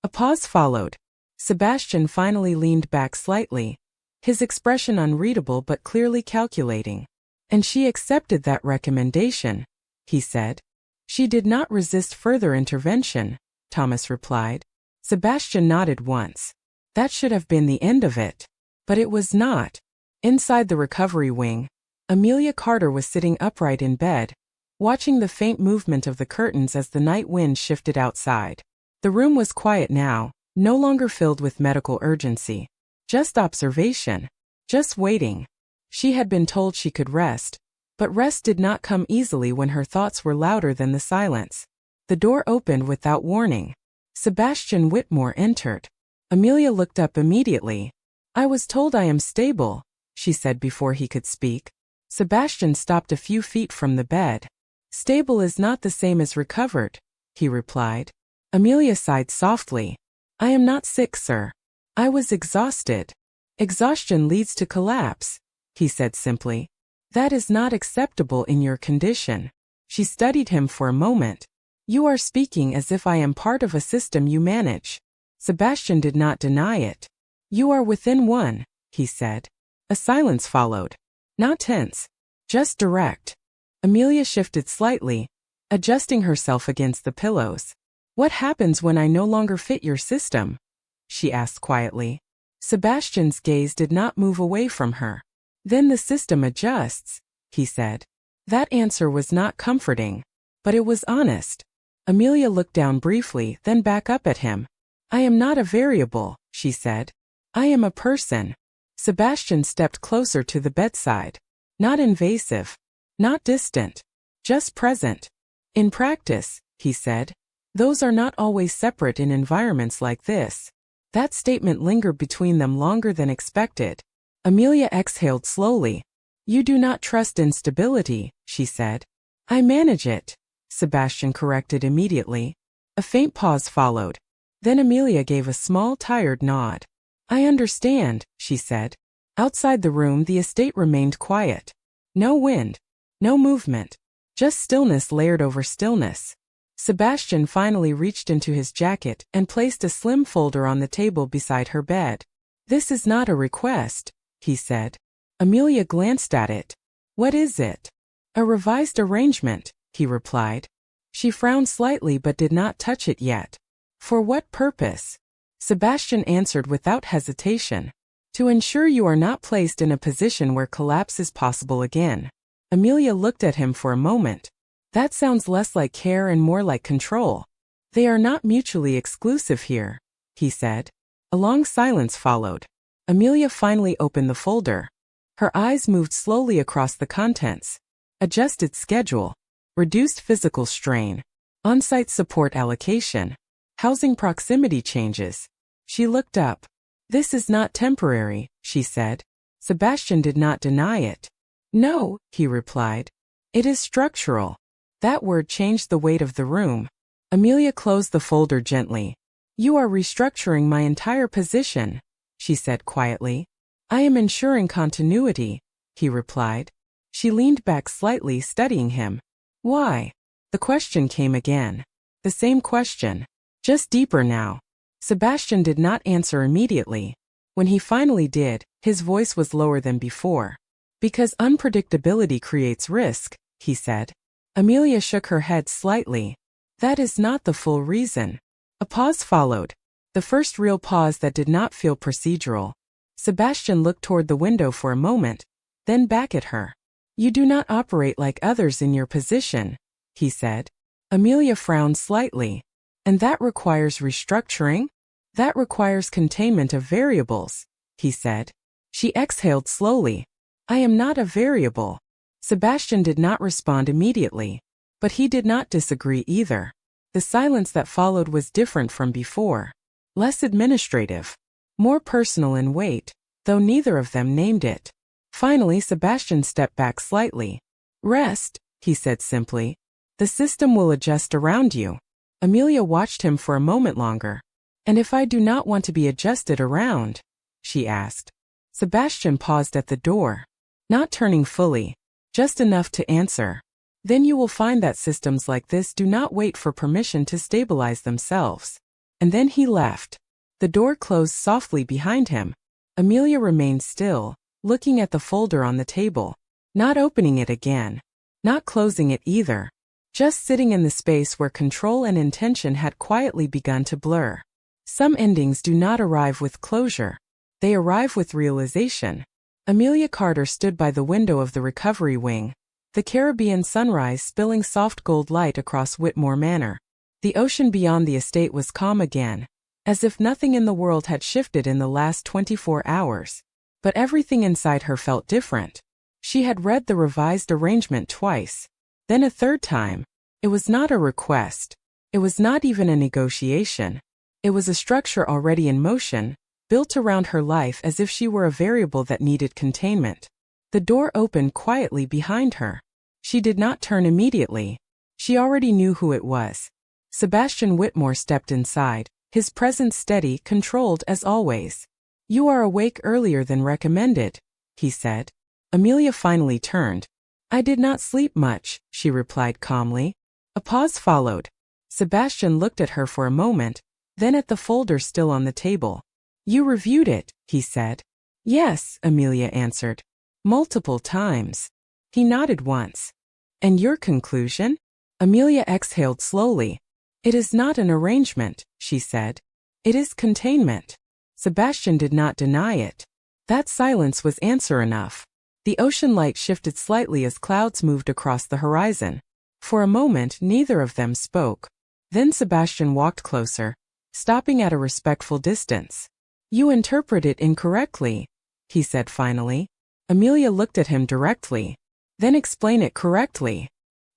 A pause followed. Sebastian finally leaned back slightly, his expression unreadable but clearly calculating. And she accepted that recommendation, he said. She did not resist further intervention, Thomas replied. Sebastian nodded once. That should have been the end of it. But it was not. Inside the recovery wing, Amelia Carter was sitting upright in bed, watching the faint movement of the curtains as the night wind shifted outside. The room was quiet now, no longer filled with medical urgency. Just observation. Just waiting. She had been told she could rest, but rest did not come easily when her thoughts were louder than the silence. The door opened without warning. Sebastian Whitmore entered. Amelia looked up immediately. I was told I am stable, she said before he could speak. Sebastian stopped a few feet from the bed. Stable is not the same as recovered, he replied. Amelia sighed softly. I am not sick, sir. I was exhausted. Exhaustion leads to collapse, he said simply. That is not acceptable in your condition. She studied him for a moment. You are speaking as if I am part of a system you manage. Sebastian did not deny it. You are within one, he said. A silence followed. Not tense. Just direct. Amelia shifted slightly, adjusting herself against the pillows. What happens when I no longer fit your system? She asked quietly. Sebastian's gaze did not move away from her. Then the system adjusts, he said. That answer was not comforting, but it was honest. Amelia looked down briefly, then back up at him. I am not a variable, she said. I am a person. Sebastian stepped closer to the bedside. Not invasive. Not distant. Just present. In practice, he said, those are not always separate in environments like this. That statement lingered between them longer than expected. Amelia exhaled slowly. You do not trust instability, she said. I manage it, Sebastian corrected immediately. A faint pause followed. Then Amelia gave a small, tired nod. I understand, she said. Outside the room, the estate remained quiet. No wind. No movement. Just stillness layered over stillness. Sebastian finally reached into his jacket and placed a slim folder on the table beside her bed. This is not a request, he said. Amelia glanced at it. What is it? A revised arrangement, he replied. She frowned slightly but did not touch it yet. For what purpose? Sebastian answered without hesitation. To ensure you are not placed in a position where collapse is possible again. Amelia looked at him for a moment. That sounds less like care and more like control. They are not mutually exclusive here, he said. A long silence followed. Amelia finally opened the folder. Her eyes moved slowly across the contents. Adjusted schedule. Reduced physical strain. On-site support allocation. Housing proximity changes. She looked up. This is not temporary, she said. Sebastian did not deny it. No, he replied. It is structural. That word changed the weight of the room. Amelia closed the folder gently. You are restructuring my entire position, she said quietly. I am ensuring continuity, he replied. She leaned back slightly, studying him. Why? The question came again. The same question. Just deeper now. Sebastian did not answer immediately. When he finally did, his voice was lower than before. Because unpredictability creates risk, he said. Amelia shook her head slightly. That is not the full reason. A pause followed. The first real pause that did not feel procedural. Sebastian looked toward the window for a moment, then back at her. You do not operate like others in your position, he said. Amelia frowned slightly. And that requires restructuring? That requires containment of variables, he said. She exhaled slowly. I am not a variable. Sebastian did not respond immediately, but he did not disagree either. The silence that followed was different from before. Less administrative. More personal in weight, though neither of them named it. Finally, Sebastian stepped back slightly. Rest, he said simply. The system will adjust around you. Amelia watched him for a moment longer. And if I do not want to be adjusted around? She asked. Sebastian paused at the door. Not turning fully, just enough to answer. Then you will find that systems like this do not wait for permission to stabilize themselves. And then he left. The door closed softly behind him. Amelia remained still, looking at the folder on the table. Not opening it again. Not closing it either. Just sitting in the space where control and intention had quietly begun to blur. Some endings do not arrive with closure. They arrive with realization. Amelia Carter stood by the window of the recovery wing, the Caribbean sunrise spilling soft gold light across Whitmore Manor. The ocean beyond the estate was calm again, as if nothing in the world had shifted in the last 24 hours. But everything inside her felt different. She had read the revised arrangement twice. Then a third time. It was not a request. It was not even a negotiation. It was a structure already in motion, built around her life as if she were a variable that needed containment. The door opened quietly behind her. She did not turn immediately. She already knew who it was. Sebastian Whitmore stepped inside, his presence steady, controlled as always. You are awake earlier than recommended, he said. Amelia finally turned. I did not sleep much, she replied calmly. A pause followed. Sebastian looked at her for a moment, then at the folder still on the table. You reviewed it, he said. Yes, Amelia answered. Multiple times. He nodded once. And your conclusion? Amelia exhaled slowly. It is not an arrangement, she said. It is containment. Sebastian did not deny it. That silence was answer enough. The ocean light shifted slightly as clouds moved across the horizon. For a moment, neither of them spoke. Then Sebastian walked closer, stopping at a respectful distance. "You interpret it incorrectly," he said finally. Amelia looked at him directly. "Then explain it correctly."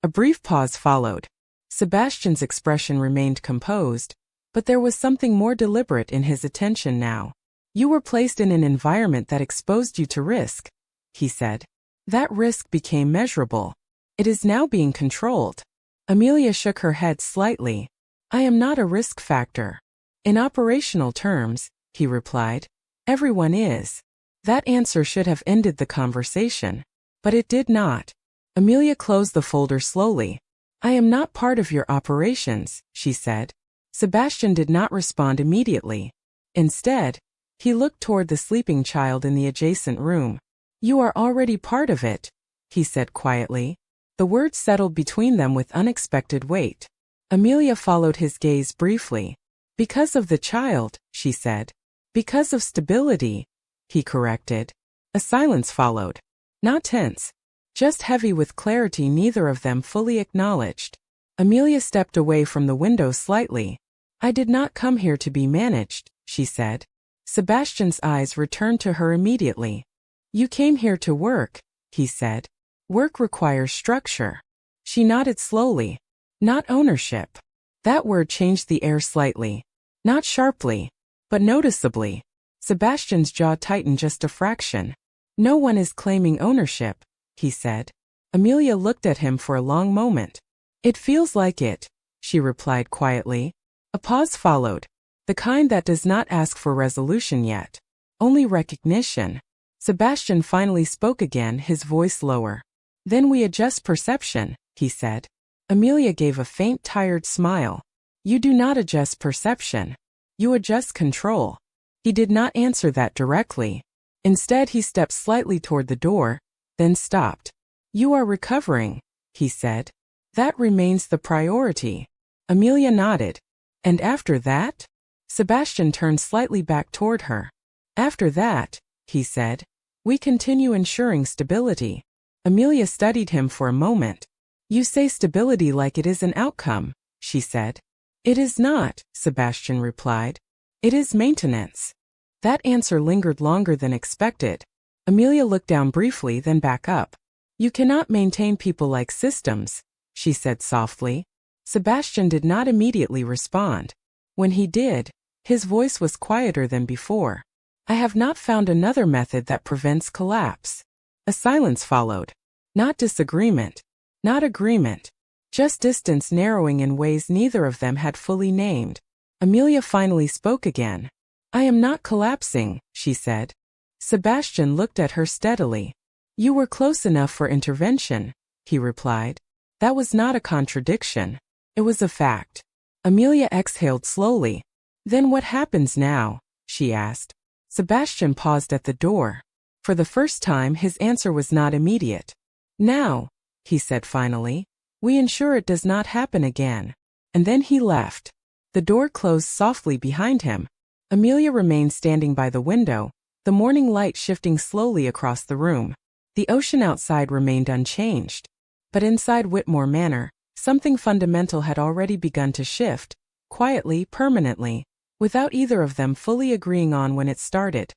A brief pause followed. Sebastian's expression remained composed, but there was something more deliberate in his attention now. "You were placed in an environment that exposed you to risk," he said. "That risk became measurable. It is now being controlled." Amelia shook her head slightly. "I am not a risk factor. In operational terms," he replied, "everyone is." That answer should have ended the conversation, but it did not. Amelia closed the folder slowly. "I am not part of your operations," she said. Sebastian did not respond immediately. Instead, he looked toward the sleeping child in the adjacent room. "You are already part of it," he said quietly. The words settled between them with unexpected weight. Amelia followed his gaze briefly. "Because of the child," she said. "Because of stability," he corrected. A silence followed. Not tense, just heavy with clarity neither of them fully acknowledged. Amelia stepped away from the window slightly. "I did not come here to be managed," she said. Sebastian's eyes returned to her immediately. "You came here to work," he said. "Work requires structure." She nodded slowly. "Not ownership." That word changed the air slightly. Not sharply, but noticeably. Sebastian's jaw tightened just a fraction. "No one is claiming ownership," he said. Amelia looked at him for a long moment. "It feels like it," she replied quietly. A pause followed, the kind that does not ask for resolution yet, only recognition. Sebastian finally spoke again, his voice lower. "Then we adjust perception," he said. Amelia gave a faint, tired smile. "You do not adjust perception. You adjust control." He did not answer that directly. Instead, he stepped slightly toward the door, then stopped. "You are recovering," he said. "That remains the priority." Amelia nodded. "And after that?" Sebastian turned slightly back toward her. "After that," he said, "we continue ensuring stability." Amelia studied him for a moment. "You say stability like it is an outcome," she said. "It is not," Sebastian replied. "It is maintenance." That answer lingered longer than expected. Amelia looked down briefly, then back up. "You cannot maintain people like systems," she said softly. Sebastian did not immediately respond. When he did, his voice was quieter than before. "I have not found another method that prevents collapse." A silence followed. Not disagreement, not agreement, just distance narrowing in ways neither of them had fully named. Amelia finally spoke again. "I am not collapsing," she said. Sebastian looked at her steadily. "You were close enough for intervention," he replied. That was not a contradiction. It was a fact. Amelia exhaled slowly. "Then what happens now?" she asked. Sebastian paused at the door. For the first time, his answer was not immediate. "Now," he said finally, "we ensure it does not happen again." And then he left. The door closed softly behind him. Amelia remained standing by the window, the morning light shifting slowly across the room. The ocean outside remained unchanged. But inside Whitmore Manor, something fundamental had already begun to shift, quietly, permanently, without either of them fully agreeing on when it started.